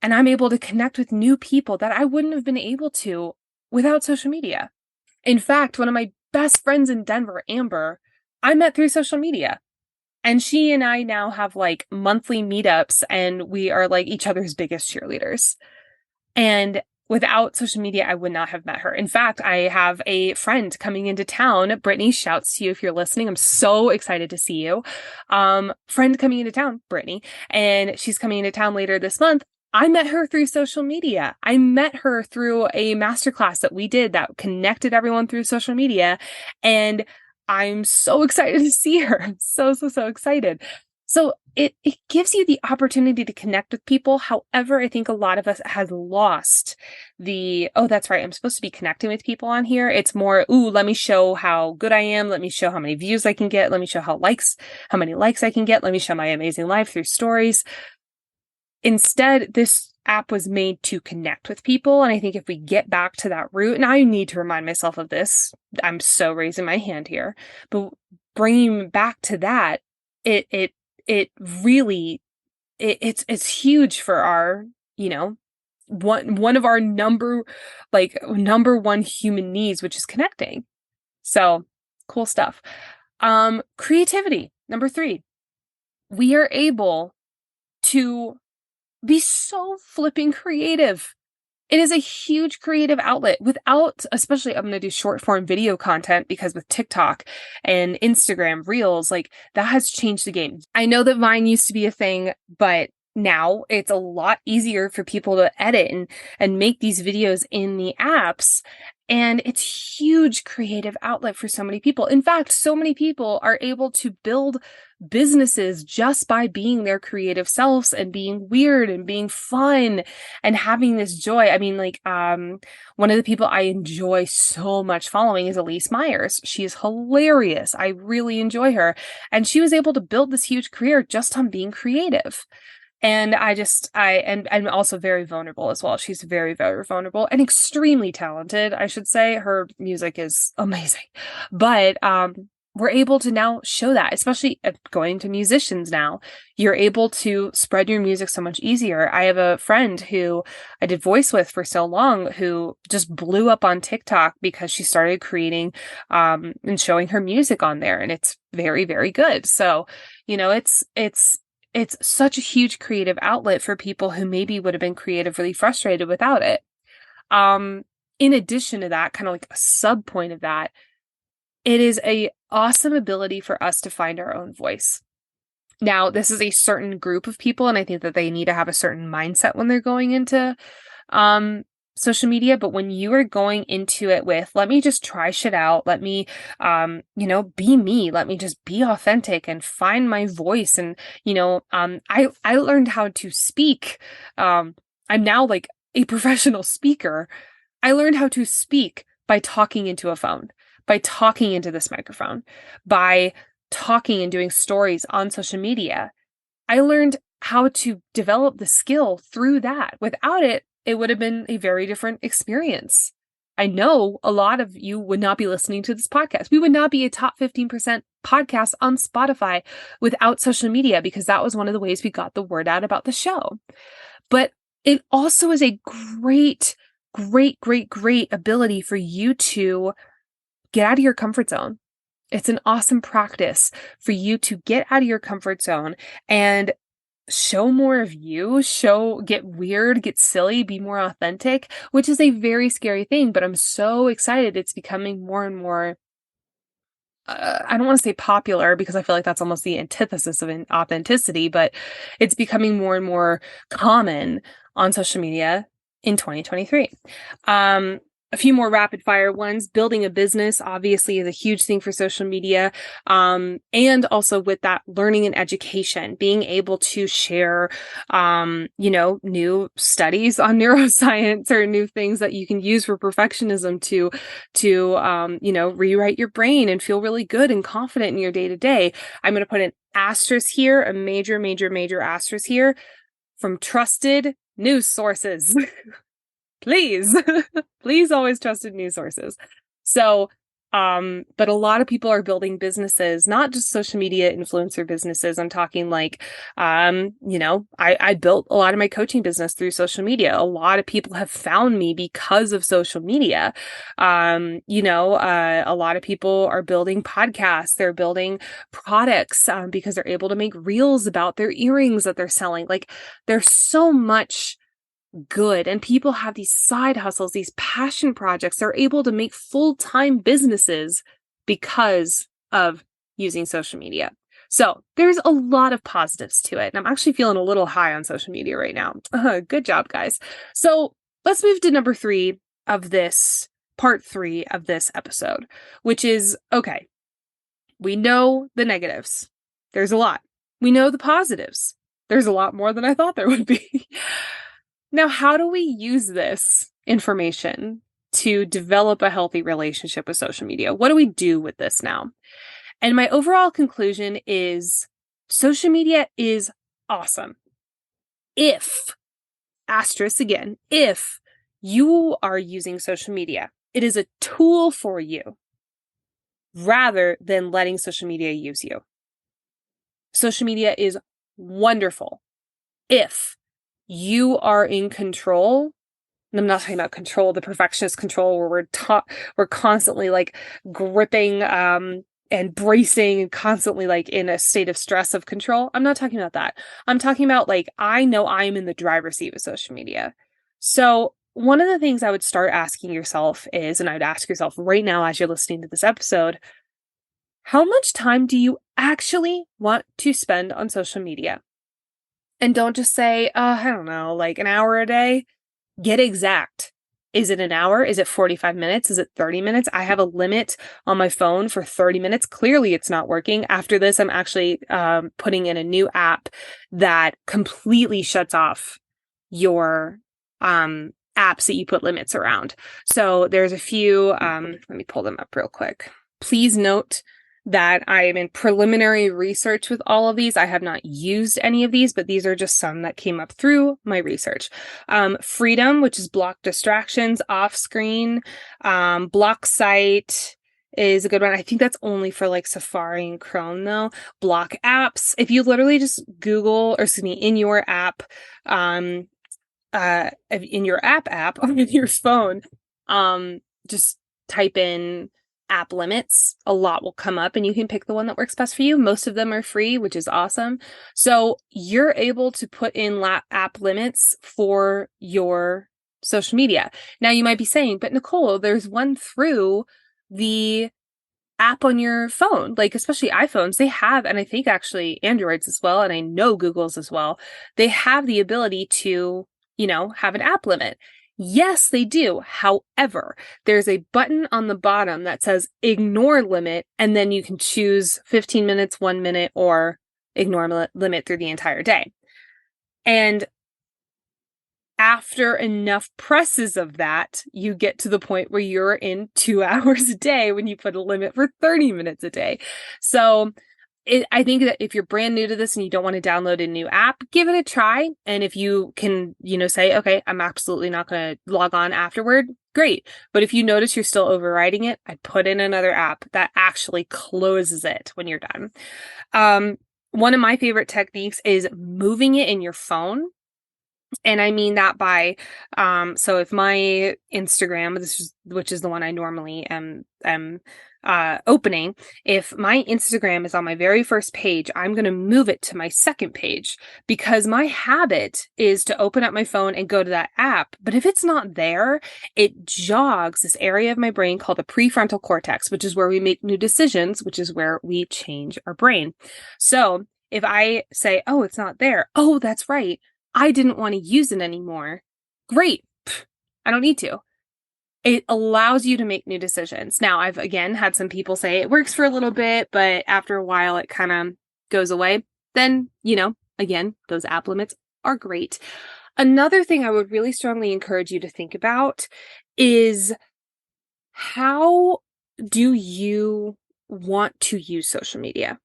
And I'm able to connect with new people that I wouldn't have been able to without social media. In fact, one of my best friends in Denver, Amber, I met through social media. And she and I now have like monthly meetups, and we are like each other's biggest cheerleaders. And without social media, I would not have met her. In fact, I have a friend coming into town. Brittany, shouts to you if you're listening. I'm so excited to see you. Friend coming into town, Brittany, and she's coming into town later this month. I met her through social media. I met her through a masterclass that we did that connected everyone through social media. And I'm so excited to see her. I'm so excited. So it gives you the opportunity to connect with people. However, I think a lot of us has lost oh, that's right, I'm supposed to be connecting with people on here. It's more, ooh, let me show how good I am. Let me show how many views I can get. Let me show how many likes I can get. Let me show my amazing life through stories. Instead, this app was made to connect with people. And I think if we get back to that root, and I need to remind myself of this, I'm so raising my hand here, but bringing back to that, it really, it's huge for our, one of our number one human needs, which is connecting. So cool stuff. Creativity. Number 3, we are able to be so flipping creative. It is a huge creative outlet especially I'm going to do short form video content, because with TikTok and Instagram Reels, like that has changed the game. I know that Vine used to be a thing, but now it's a lot easier for people to edit and make these videos in the apps. And it's huge creative outlet for so many people. In fact, so many people are able to build businesses just by being their creative selves and being weird and being fun and having this joy. I mean, one of the people I enjoy so much following is Elise Myers. She is hilarious. I really enjoy her. And she was able to build this huge career just on being creative. And I'm also very vulnerable as well. She's very, very vulnerable and extremely talented, I should say. Her music is amazing. But we're able to now show that, especially going to musicians now. You're able to spread your music so much easier. I have a friend who I did voice with for so long who just blew up on TikTok because she started creating and showing her music on there. And it's very, very good. So, it's such a huge creative outlet for people who maybe would have been creatively frustrated without it. In addition to that, kind of like a sub point of that, it is a awesome ability for us to find our own voice. Now, this is a certain group of people, and I think that they need to have a certain mindset when they're going into social media. But when you are going into it with, let me just try shit out, let me, be me, let me just be authentic and find my voice. And, I learned how to speak. I'm now like a professional speaker. I learned how to speak by talking into a phone, by talking into this microphone, by talking and doing stories on social media. I learned how to develop the skill through that. Without it, it would have been a very different experience. I know a lot of you would not be listening to this podcast. We would not be a top 15% podcast on Spotify without social media, because that was one of the ways we got the word out about the show. But it also is a great ability for you to get out of your comfort zone. It's an awesome practice for you to get out of your comfort zone and show more of you, get weird, get silly, be more authentic, which is a very scary thing, but I'm so excited. It's becoming more and more, I don't want to say popular, because I feel like that's almost the antithesis of authenticity, but it's becoming more and more common on social media in 2023. A few more rapid fire ones. Building a business obviously is a huge thing for social media. And also with that, learning and education, being able to share, new studies on neuroscience or new things that you can use for perfectionism to rewrite your brain and feel really good and confident in your day to day. I'm going to put an asterisk here, a major asterisk here, from trusted news sources. Please, please always trusted news sources. So But a lot of people are building businesses, not just social media influencer businesses. I'm talking like, I built a lot of my coaching business through social media. A lot of people have found me because of social media. A lot of people are building podcasts. They're building products, because they're able to make reels about their earrings that they're selling. Like, there's so much good, and people have these side hustles, these passion projects. They're able to make full-time businesses because of using social media. So there's a lot of positives to it. And I'm actually feeling a little high on social media right now. Good job, guys. So let's move to number 3 of this, part 3 of this episode, which is, okay, we know the negatives. There's a lot. We know the positives. There's a lot more than I thought there would be. Now, how do we use this information to develop a healthy relationship with social media? What do we do with this now? And my overall conclusion is social media is awesome. If, asterisk again, if you are using social media, it is a tool for you rather than letting social media use you. Social media is wonderful if you are in control. And I'm not talking about control, the perfectionist control where we're constantly like gripping and bracing and constantly like in a state of stress of control. I'm not talking about that. I'm talking about like, I know I'm in the driver's seat of social media. So one of the things I would start asking yourself is, and I'd ask yourself right now as you're listening to this episode, how much time do you actually want to spend on social media? And don't just say, I don't know, like an hour a day. Get exact. Is it an hour? Is it 45 minutes? Is it 30 minutes? I have a limit on my phone for 30 minutes. Clearly, it's not working. After this, I'm actually putting in a new app that completely shuts off your apps that you put limits around. So there's a few, let me pull them up real quick. Please note that I am in preliminary research with all of these. I have not used any of these, but these are just some that came up through my research. Freedom, which is block distractions, off screen. Block site is a good one. I think that's only for like Safari and Chrome though. Block apps. If you literally just Google, or excuse me, in your app, on your phone, just type in app limits, a lot will come up and you can pick the one that works best for you. Most of them are free, which is awesome. So you're able to put in app limits for your social media. Now you might be saying, but Nicole, there's one through the app on your phone, like especially iPhones, they have, and I think actually Androids as well, and I know Google's as well, they have the ability to, have an app limit. Yes, they do. However, there's a button on the bottom that says ignore limit, and then you can choose 15 minutes, 1 minute, or ignore limit through the entire day. And after enough presses of that, you get to the point where you're in 2 hours a day when you put a limit for 30 minutes a day. So I think that if you're brand new to this and you don't want to download a new app, give it a try. And if you can, say, okay, I'm absolutely not going to log on afterward, great. But if you notice you're still overriding it, I'd put in another app that actually closes it when you're done. One of my favorite techniques is moving it in your phone. And I mean that by, so if my Instagram, which is the one I normally am opening, if my Instagram is on my very first page, I'm going to move it to my second page because my habit is to open up my phone and go to that app. But if it's not there, it jogs this area of my brain called the prefrontal cortex, which is where we make new decisions, which is where we change our brain. So if I say, oh, it's not there. Oh, that's right. I didn't want to use it anymore. Great. I don't need to. It allows you to make new decisions. Now, I've again had some people say it works for a little bit, but after a while it kind of goes away. Then, again, those app limits are great. Another thing I would really strongly encourage you to think about is, how do you want to use social media?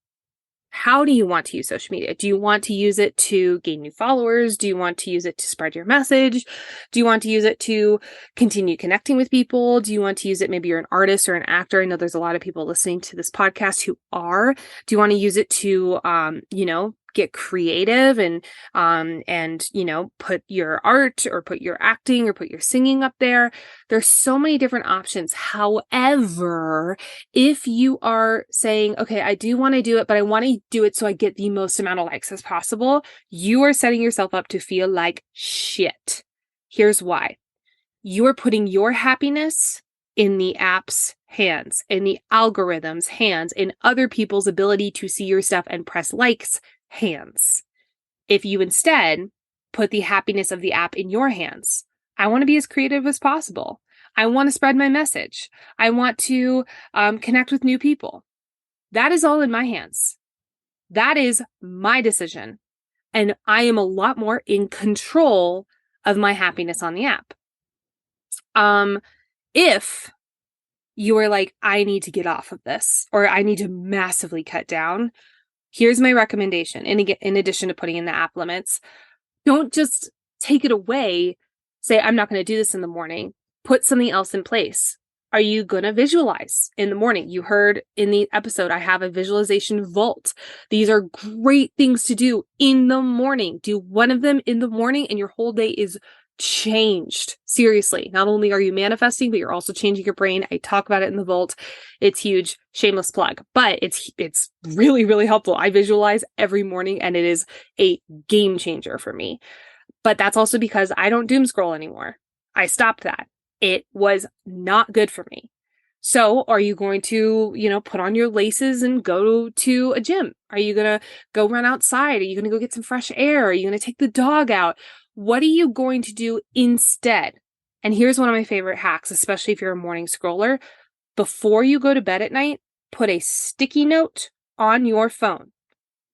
How do you want to use social media? Do you want to use it to gain new followers? Do you want to use it to spread your message? Do you want to use it to continue connecting with people? Do you want to use it? Maybe you're an artist or an actor. I know there's a lot of people listening to this podcast who are. Do you want to use it to, get creative and put your art or put your acting or put your singing up there? There's so many different options. However, if you are saying, okay, I do want to do it, but I want to do it so I get the most amount of likes as possible, you are setting yourself up to feel like shit. Here's why. You are putting your happiness in the app's hands, in the algorithm's hands, in other people's ability to see your stuff and press likes hands. If you instead put the happiness of the app in your hands, I want to be as creative as possible. I want to spread my message. I want to connect with new people. That is all in my hands. That is my decision. And I am a lot more in control of my happiness on the app. If you are like, I need to get off of this, or I need to massively cut down, here's my recommendation. In addition to putting in the app limits, don't just take it away. Say, I'm not going to do this in the morning. Put something else in place. Are you going to visualize in the morning? You heard in the episode, I have a visualization vault. These are great things to do in the morning. Do one of them in the morning and your whole day is changed. Seriously. Not only are you manifesting, but you're also changing your brain. I talk about it in the vault. It's huge. Shameless plug, but it's really, really helpful. I visualize every morning and it is a game changer for me. But that's also because I don't doom scroll anymore. I stopped that. It was not good for me. So are you going to, put on your laces and go to a gym? Are you going to go run outside? Are you going to go get some fresh air? Are you going to take the dog out? What are you going to do instead? And here's one of my favorite hacks, especially if you're a morning scroller. Before you go to bed at night, put a sticky note on your phone.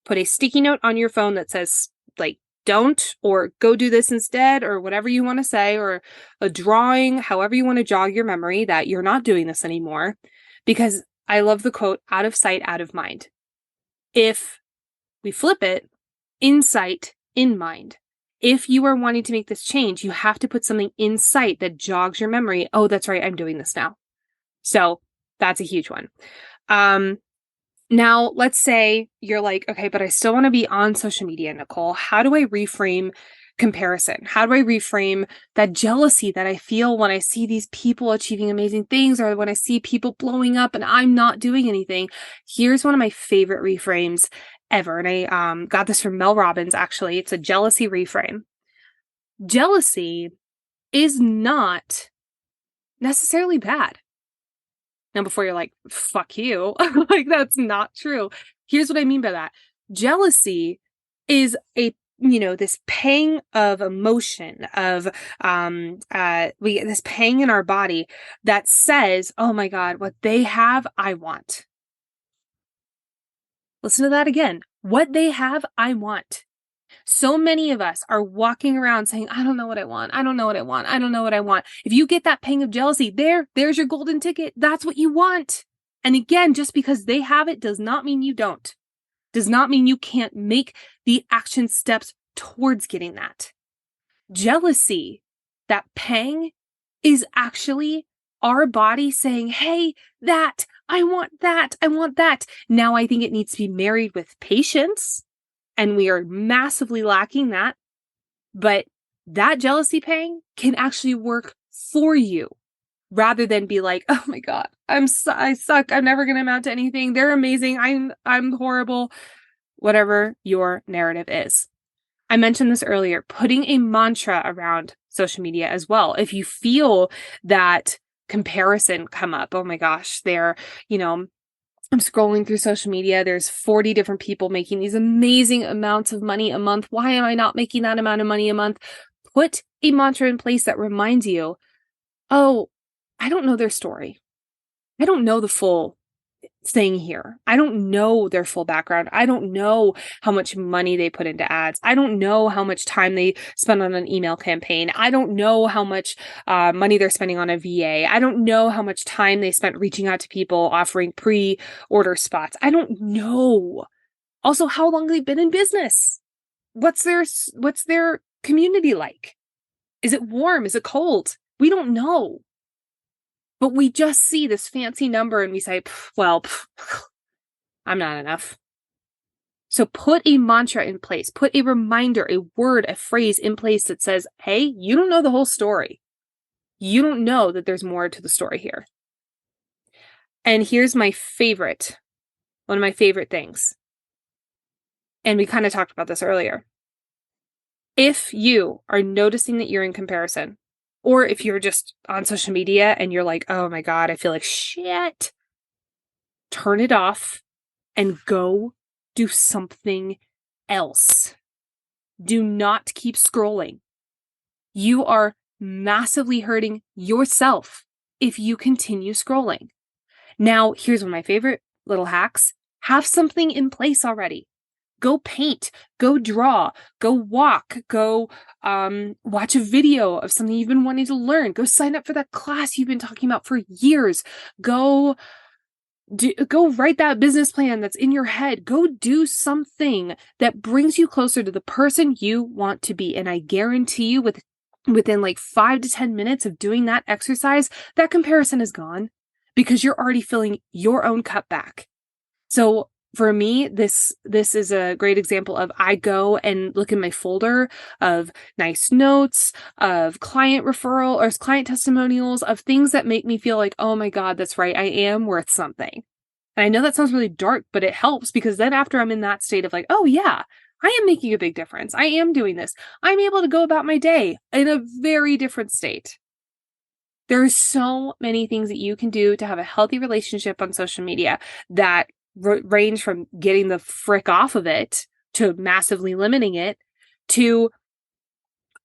Put a sticky note on your phone that says, don't, or go do this instead, or whatever you want to say, or a drawing, however you want to jog your memory that you're not doing this anymore. Because I love the quote, out of sight, out of mind. If we flip it, in sight, in mind. If you are wanting to make this change, you have to put something in sight that jogs your memory. Oh, that's right, I'm doing this now. So that's a huge one. Now, let's say you're like, okay, but I still want to be on social media, Nicole. How do I reframe comparison? How do I reframe that jealousy that I feel when I see these people achieving amazing things, or when I see people blowing up and I'm not doing anything? Here's one of my favorite reframes ever. And I got this from Mel Robbins, actually. It's a jealousy reframe. Jealousy is not necessarily bad. Now, before you're like, fuck you, that's not true. Here's what I mean by that. Jealousy is this pang of emotion, of we get this pang in our body that says, oh my God, what they have, I want. Listen to that again. What they have, I want. So many of us are walking around saying, I don't know what I want. I don't know what I want. I don't know what I want. If you get that pang of jealousy, there's your golden ticket. That's what you want. And again, just because they have it does not mean you don't. Does not mean you can't make the action steps towards getting that. Jealousy, that pang, is actually our body saying, hey, I want that. I want that. Now I think it needs to be married with patience. And we are massively lacking that. But that jealousy pang can actually work for you rather than be like, oh my God, I suck. I'm never going to amount to anything. They're amazing. I'm horrible. Whatever your narrative is. I mentioned this earlier, putting a mantra around social media as well. If you feel that comparison come up, oh my gosh, I'm scrolling through social media. There's 40 different people making these amazing amounts of money a month. Why am I not making that amount of money a month? Put a mantra in place that reminds you, oh, I don't know their story. I don't know the full thing here. I don't know their full background. I don't know how much money they put into ads. I don't know how much time they spend on an email campaign. I don't know how much money they're spending on a VA. I don't know how much time they spent reaching out to people offering pre-order spots. I don't know Also, how long they've been in business. What's their community like? Is it warm? Is it cold? We don't know. But we just see this fancy number and we say, well, I'm not enough. So put a mantra in place, put a reminder, a word, a phrase in place that says, hey, you don't know the whole story. You don't know that there's more to the story here. And here's my favorite, one of my favorite things. And we kind of talked about this earlier. If you are noticing that you're in comparison, or if you're just on social media and you're like, oh my God, I feel like shit, turn it off and go do something else. Do not keep scrolling. You are massively hurting yourself if you continue scrolling. Now, here's one of my favorite little hacks. Have something in place already. Go paint, go draw, go walk, go watch a video of something you've been wanting to learn. Go sign up for that class you've been talking about for years. Go write that business plan that's in your head. Go do something that brings you closer to the person you want to be. And I guarantee you within like 5 to 10 minutes of doing that exercise, that comparison is gone because you're already filling your own cup back. So for me, this is a great example of I go and look in my folder of nice notes, of client referral or client testimonials, of things that make me feel like, oh my God, that's right. I am worth something. And I know that sounds really dark, but it helps because then after I'm in that state of like, oh yeah, I am making a big difference. I am doing this. I'm able to go about my day in a very different state. There are so many things that you can do to have a healthy relationship on social media that range from getting the frick off of it to massively limiting it to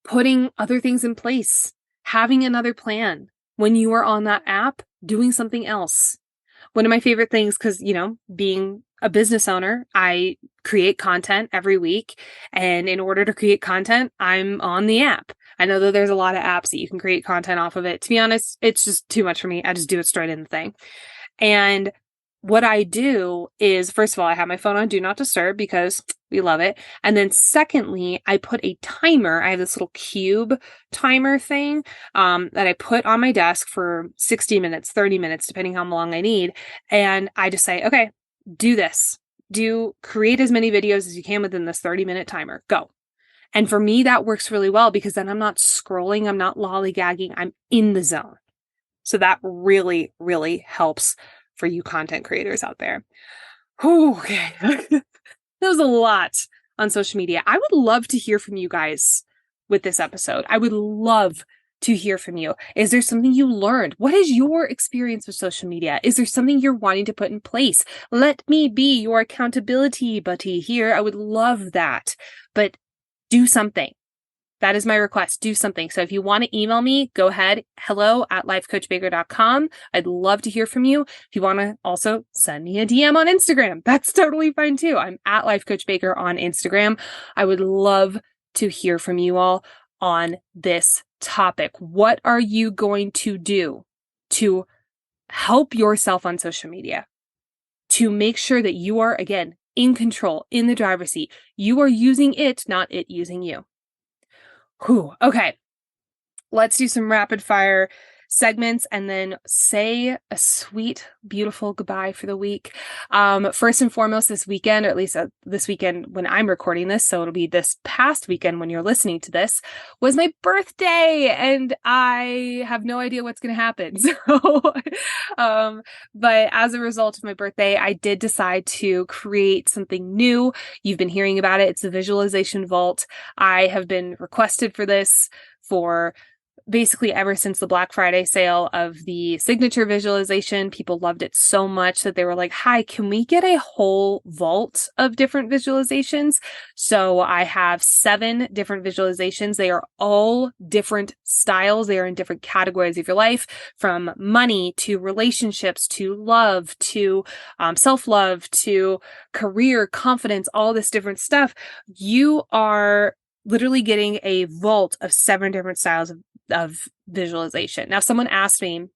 putting other things in place, having another plan. When you are on that app, doing something else. One of my favorite things, because, being a business owner, I create content every week. And in order to create content, I'm on the app. I know that there's a lot of apps that you can create content off of it. To be honest, it's just too much for me. I just do it straight in the thing. And what I do is, first of all, I have my phone on Do Not Disturb because we love it. And then secondly, I put a timer. I have this little cube timer thing that I put on my desk for 60 minutes, 30 minutes, depending how long I need. And I just say, okay, do this. Create as many videos as you can within this 30-minute timer. Go. And for me, that works really well because then I'm not scrolling. I'm not lollygagging. I'm in the zone. So that really, really helps for you content creators out there. Okay. That was a lot on social media. I would love to hear from you guys with this episode. I would love to hear from you. Is there something you learned? What is your experience with social media? Is there something you're wanting to put in place? Let me be your accountability buddy here. I would love that. But do something. That is my request. Do something. So if you want to email me, go ahead. hello@lifecoachbaker.com. I'd love to hear from you. If you want to also send me a DM on Instagram, that's totally fine too. I'm at lifecoachbaker on Instagram. I would love to hear from you all on this topic. What are you going to do to help yourself on social media? To make sure that you are, again, in control, in the driver's seat. You are using it, not it using you. Whew. Okay. Let's do some rapid fire segments and then say a sweet, beautiful goodbye for the week. First and foremost, this weekend, or at least this weekend when I'm recording this, so it'll be this past weekend when you're listening to this, was my birthday, and I have no idea what's going to happen. So, but as a result of my birthday, I did decide to create something new. You've been hearing about it. It's the Visualization Vault. I have been requested for this for basically ever since the Black Friday sale of the signature visualization. People loved it so much that they were like, hi, can we get a whole vault of different visualizations? So I have 7 different visualizations. They are all different styles. They are in different categories of your life, from money to relationships to love to self-love to career, confidence, all this different stuff. You are literally getting a vault of 7 different styles of visualization. Now, someone asked me,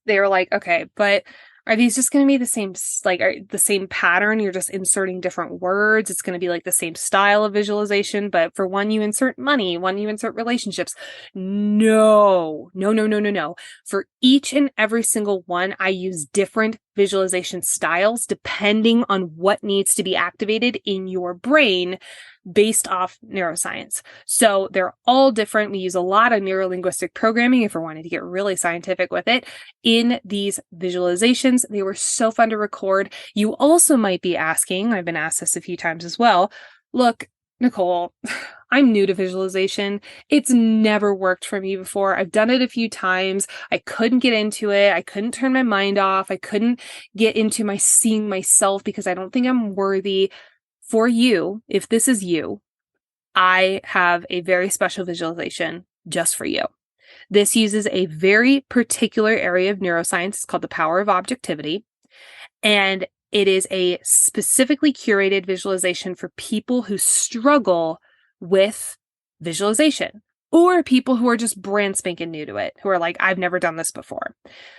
they were like, okay, but Are these just going to be the same, the same pattern? You're just inserting different words. It's going to be like the same style of visualization, but for one, you insert money, one, you insert relationships. No, no, no, no, no, no. For each and every single one, I use different visualization styles depending on what needs to be activated in your brain based off neuroscience. So they're all different. We use a lot of neurolinguistic programming if we're wanting to get really scientific with it in these visualizations. They were so fun to record. You also might be asking, I've been asked this a few times as well, look, Nicole, I'm new to visualization. It's never worked for me before. I've done it a few times. I couldn't get into it. I couldn't turn my mind off. I couldn't get into my seeing myself because I don't think I'm worthy. For you, if this is you, I have a very special visualization just for you. This uses a very particular area of neuroscience. It's called the power of objectivity. And it is a specifically curated visualization for people who struggle with visualization, or people who are just brand spanking new to it, who are like, I've never done this before.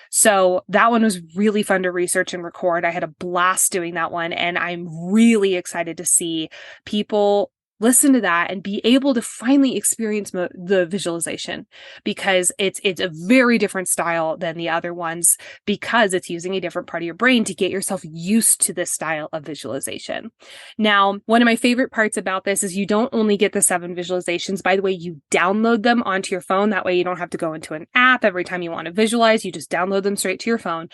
So that one was really fun to research and record. I had a blast doing that one, and I'm really excited to see people listen to that and be able to finally experience the visualization, because it's a very different style than the other ones, because it's using a different part of your brain to get yourself used to this style of visualization. Now, one of my favorite parts about this is you don't only get the 7 visualizations. By the way, you download them onto your phone. That way you don't have to go into an app every time you want to visualize. You just download them straight to your phone.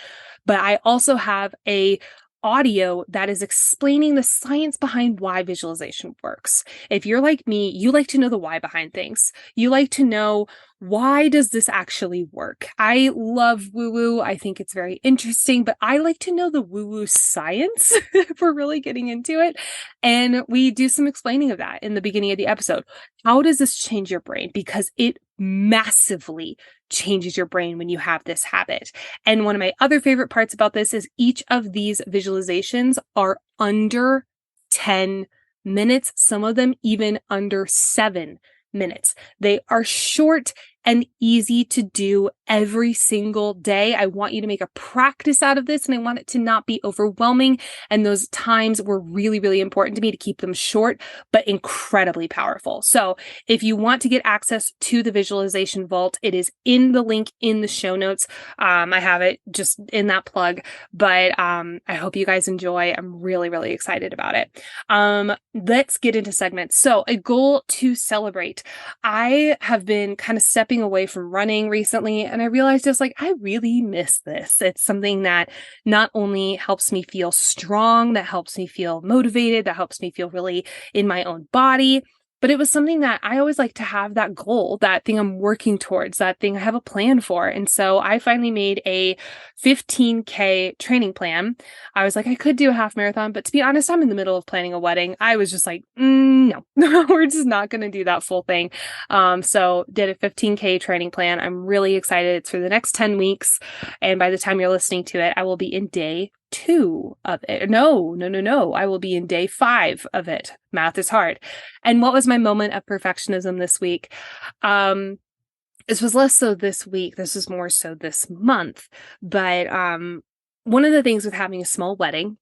But I also have a audio that is explaining the science behind why visualization works. If you're like me, you like to know the why behind things. You like to know, why does this actually work? I love woo-woo. I think it's very interesting, but I like to know the woo-woo science if we're really getting into it. And we do some explaining of that in the beginning of the episode. How does this change your brain? Because it massively changes your brain when you have this habit. And one of my other favorite parts about this is each of these visualizations are under 10 minutes, some of them even under 7 minutes. They are short and easy to do every single day. I want you to make a practice out of this, and I want it to not be overwhelming. And those times were really, really important to me to keep them short, but incredibly powerful. So if you want to get access to the Visualization Vault, it is in the link in the show notes. I have it just in that plug, but I hope you guys enjoy. I'm really, really excited about it. Let's get into segments. So a goal to celebrate. I have been kind of stepping away from running recently, and I realized just like, I really miss this. It's something that not only helps me feel strong, that helps me feel motivated, that helps me feel really in my own body. But it was something that I always like to have, that goal, that thing I'm working towards, that thing I have a plan for. And so I finally made a 15K training plan. I was like, I could do a half marathon, but to be honest, I'm in the middle of planning a wedding. I was just like, no, we're just not going to do that full thing. So did a 15K training plan. I'm really excited. It's for the next 10 weeks. And by the time you're listening to it, I will be in day 2 of it. No. I will be in day 5 of it. Math is hard. And what was my moment of perfectionism this week? This was less so this week. This was more so this month. But one of the things with having a small wedding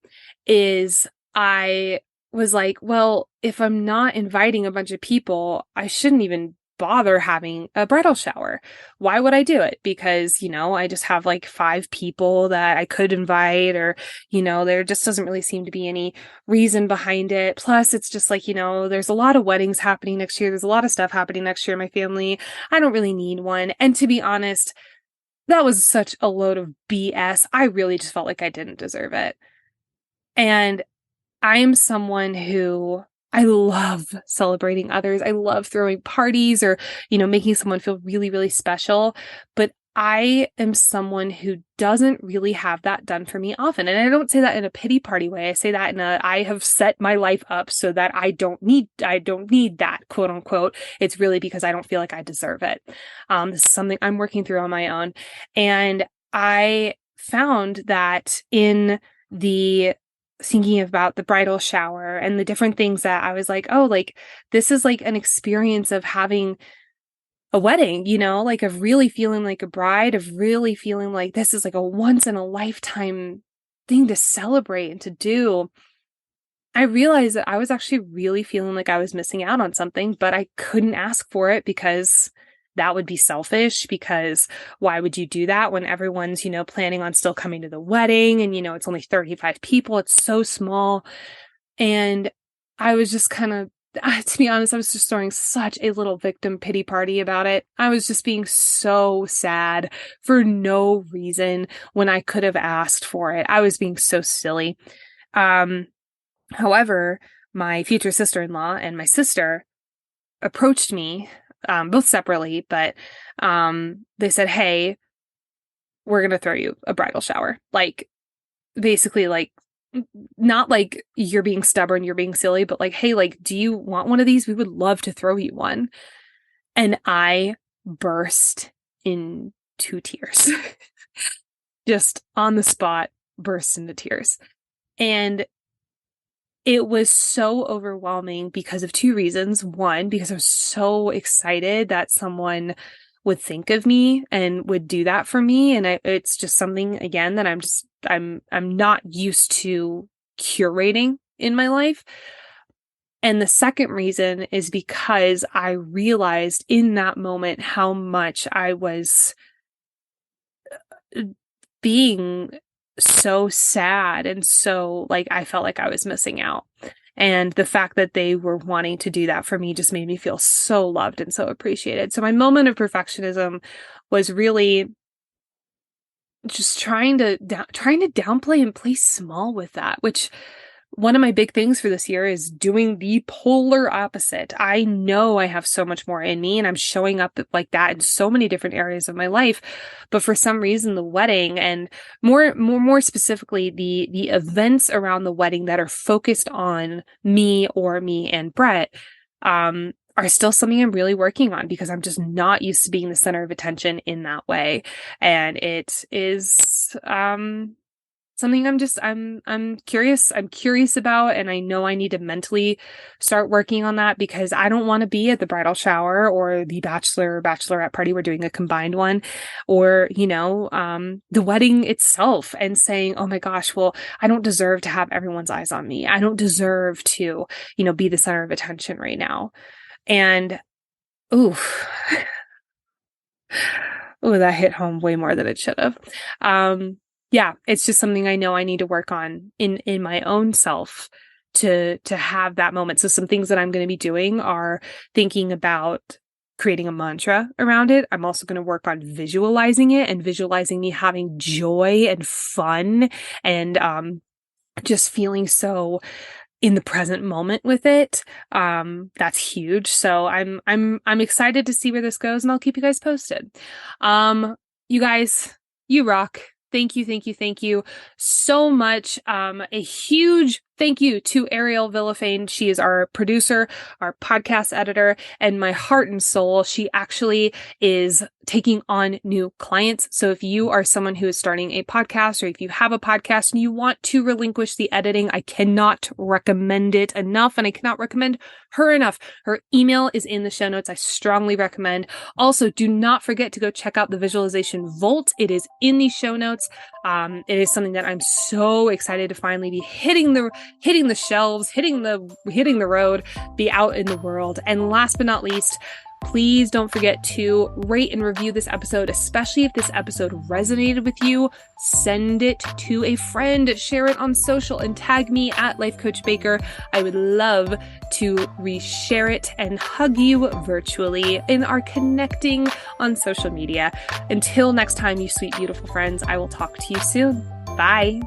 is I was like, well, if I'm not inviting a bunch of people, I shouldn't even bother having a bridal shower. Why would I do it? Because, I just have like 5 people that I could invite, or, there just doesn't really seem to be any reason behind it. Plus, it's just like, there's a lot of weddings happening next year. There's a lot of stuff happening next year in my family. I don't really need one. And to be honest, that was such a load of BS. I really just felt like I didn't deserve it. And I am someone who, I love celebrating others. I love throwing parties or, making someone feel really, really special. But I am someone who doesn't really have that done for me often. And I don't say that in a pity party way. I say that in I have set my life up so that I don't need that, quote unquote. It's really because I don't feel like I deserve it. This is something I'm working through on my own. And I found that in the thinking about the bridal shower and the different things that I was like, oh, like this is like an experience of having a wedding, like of really feeling like a bride, of really feeling like this is like a once in a lifetime thing to celebrate and to do, I realized that I was actually really feeling like I was missing out on something, but I couldn't ask for it because that would be selfish, because why would you do that when everyone's, planning on still coming to the wedding and, it's only 35 people. It's so small. And I was just kind of, to be honest, I was just throwing such a little victim pity party about it. I was just being so sad for no reason when I could have asked for it. I was being so silly. However, my future sister-in-law and my sister approached me, both separately, but they said, hey, we're going to throw you a bridal shower. Like, basically, like, not like you're being stubborn, you're being silly, but like, hey, like, do you want one of these? We would love to throw you one. And I burst into tears. Just on the spot, burst into tears. And it was so overwhelming because of two reasons. One, because I was so excited that someone would think of me and would do that for me. And it's just something, again, that I'm not used to curating in my life. And the second reason is because I realized in that moment how much I was being so sad, and so like I felt like I was missing out. And the fact that they were wanting to do that for me just made me feel so loved and so appreciated. So my moment of perfectionism was really just trying to downplay and play small with that, which one of my big things for this year is doing the polar opposite. I know I have so much more in me and I'm showing up like that in so many different areas of my life. But for some reason, the wedding, and more specifically, the events around the wedding that are focused on me and Brett, are still something I'm really working on, because I'm just not used to being the center of attention in that way. And it is, something I'm curious about, and I know I need to mentally start working on that, because I don't want to be at the bridal shower or the bachelor or bachelorette party. We're doing a combined one, or, the wedding itself, and saying, oh my gosh, well, I don't deserve to have everyone's eyes on me. I don't deserve to, be the center of attention right now. And, ooh, that hit home way more than it should have. Yeah, it's just something I know I need to work on in my own self to have that moment. So some things that I'm going to be doing are thinking about creating a mantra around it. I'm also going to work on visualizing it, and visualizing me having joy and fun, and just feeling so in the present moment with it. That's huge. So I'm excited to see where this goes, and I'll keep you guys posted. You guys, you rock. Thank you so much. A huge thank you to Ariel Villafane. She is our producer, our podcast editor, and my heart and soul. She actually is taking on new clients. So if you are someone who is starting a podcast, or if you have a podcast and you want to relinquish the editing, I cannot recommend it enough, and I cannot recommend her enough. Her email is in the show notes. I strongly recommend. Also, do not forget to go check out the Visualization Vault. It is in the show notes. It is something that I'm so excited to finally be hitting the shelves, hitting the road, be out in the world. And last but not least, please don't forget to rate and review this episode, especially if this episode resonated with you. Send it to a friend, share it on social, and tag me at Life Coach Baker. I would love to reshare it and hug you virtually in our connecting on social media. Until next time, you sweet, beautiful friends, I will talk to you soon. Bye.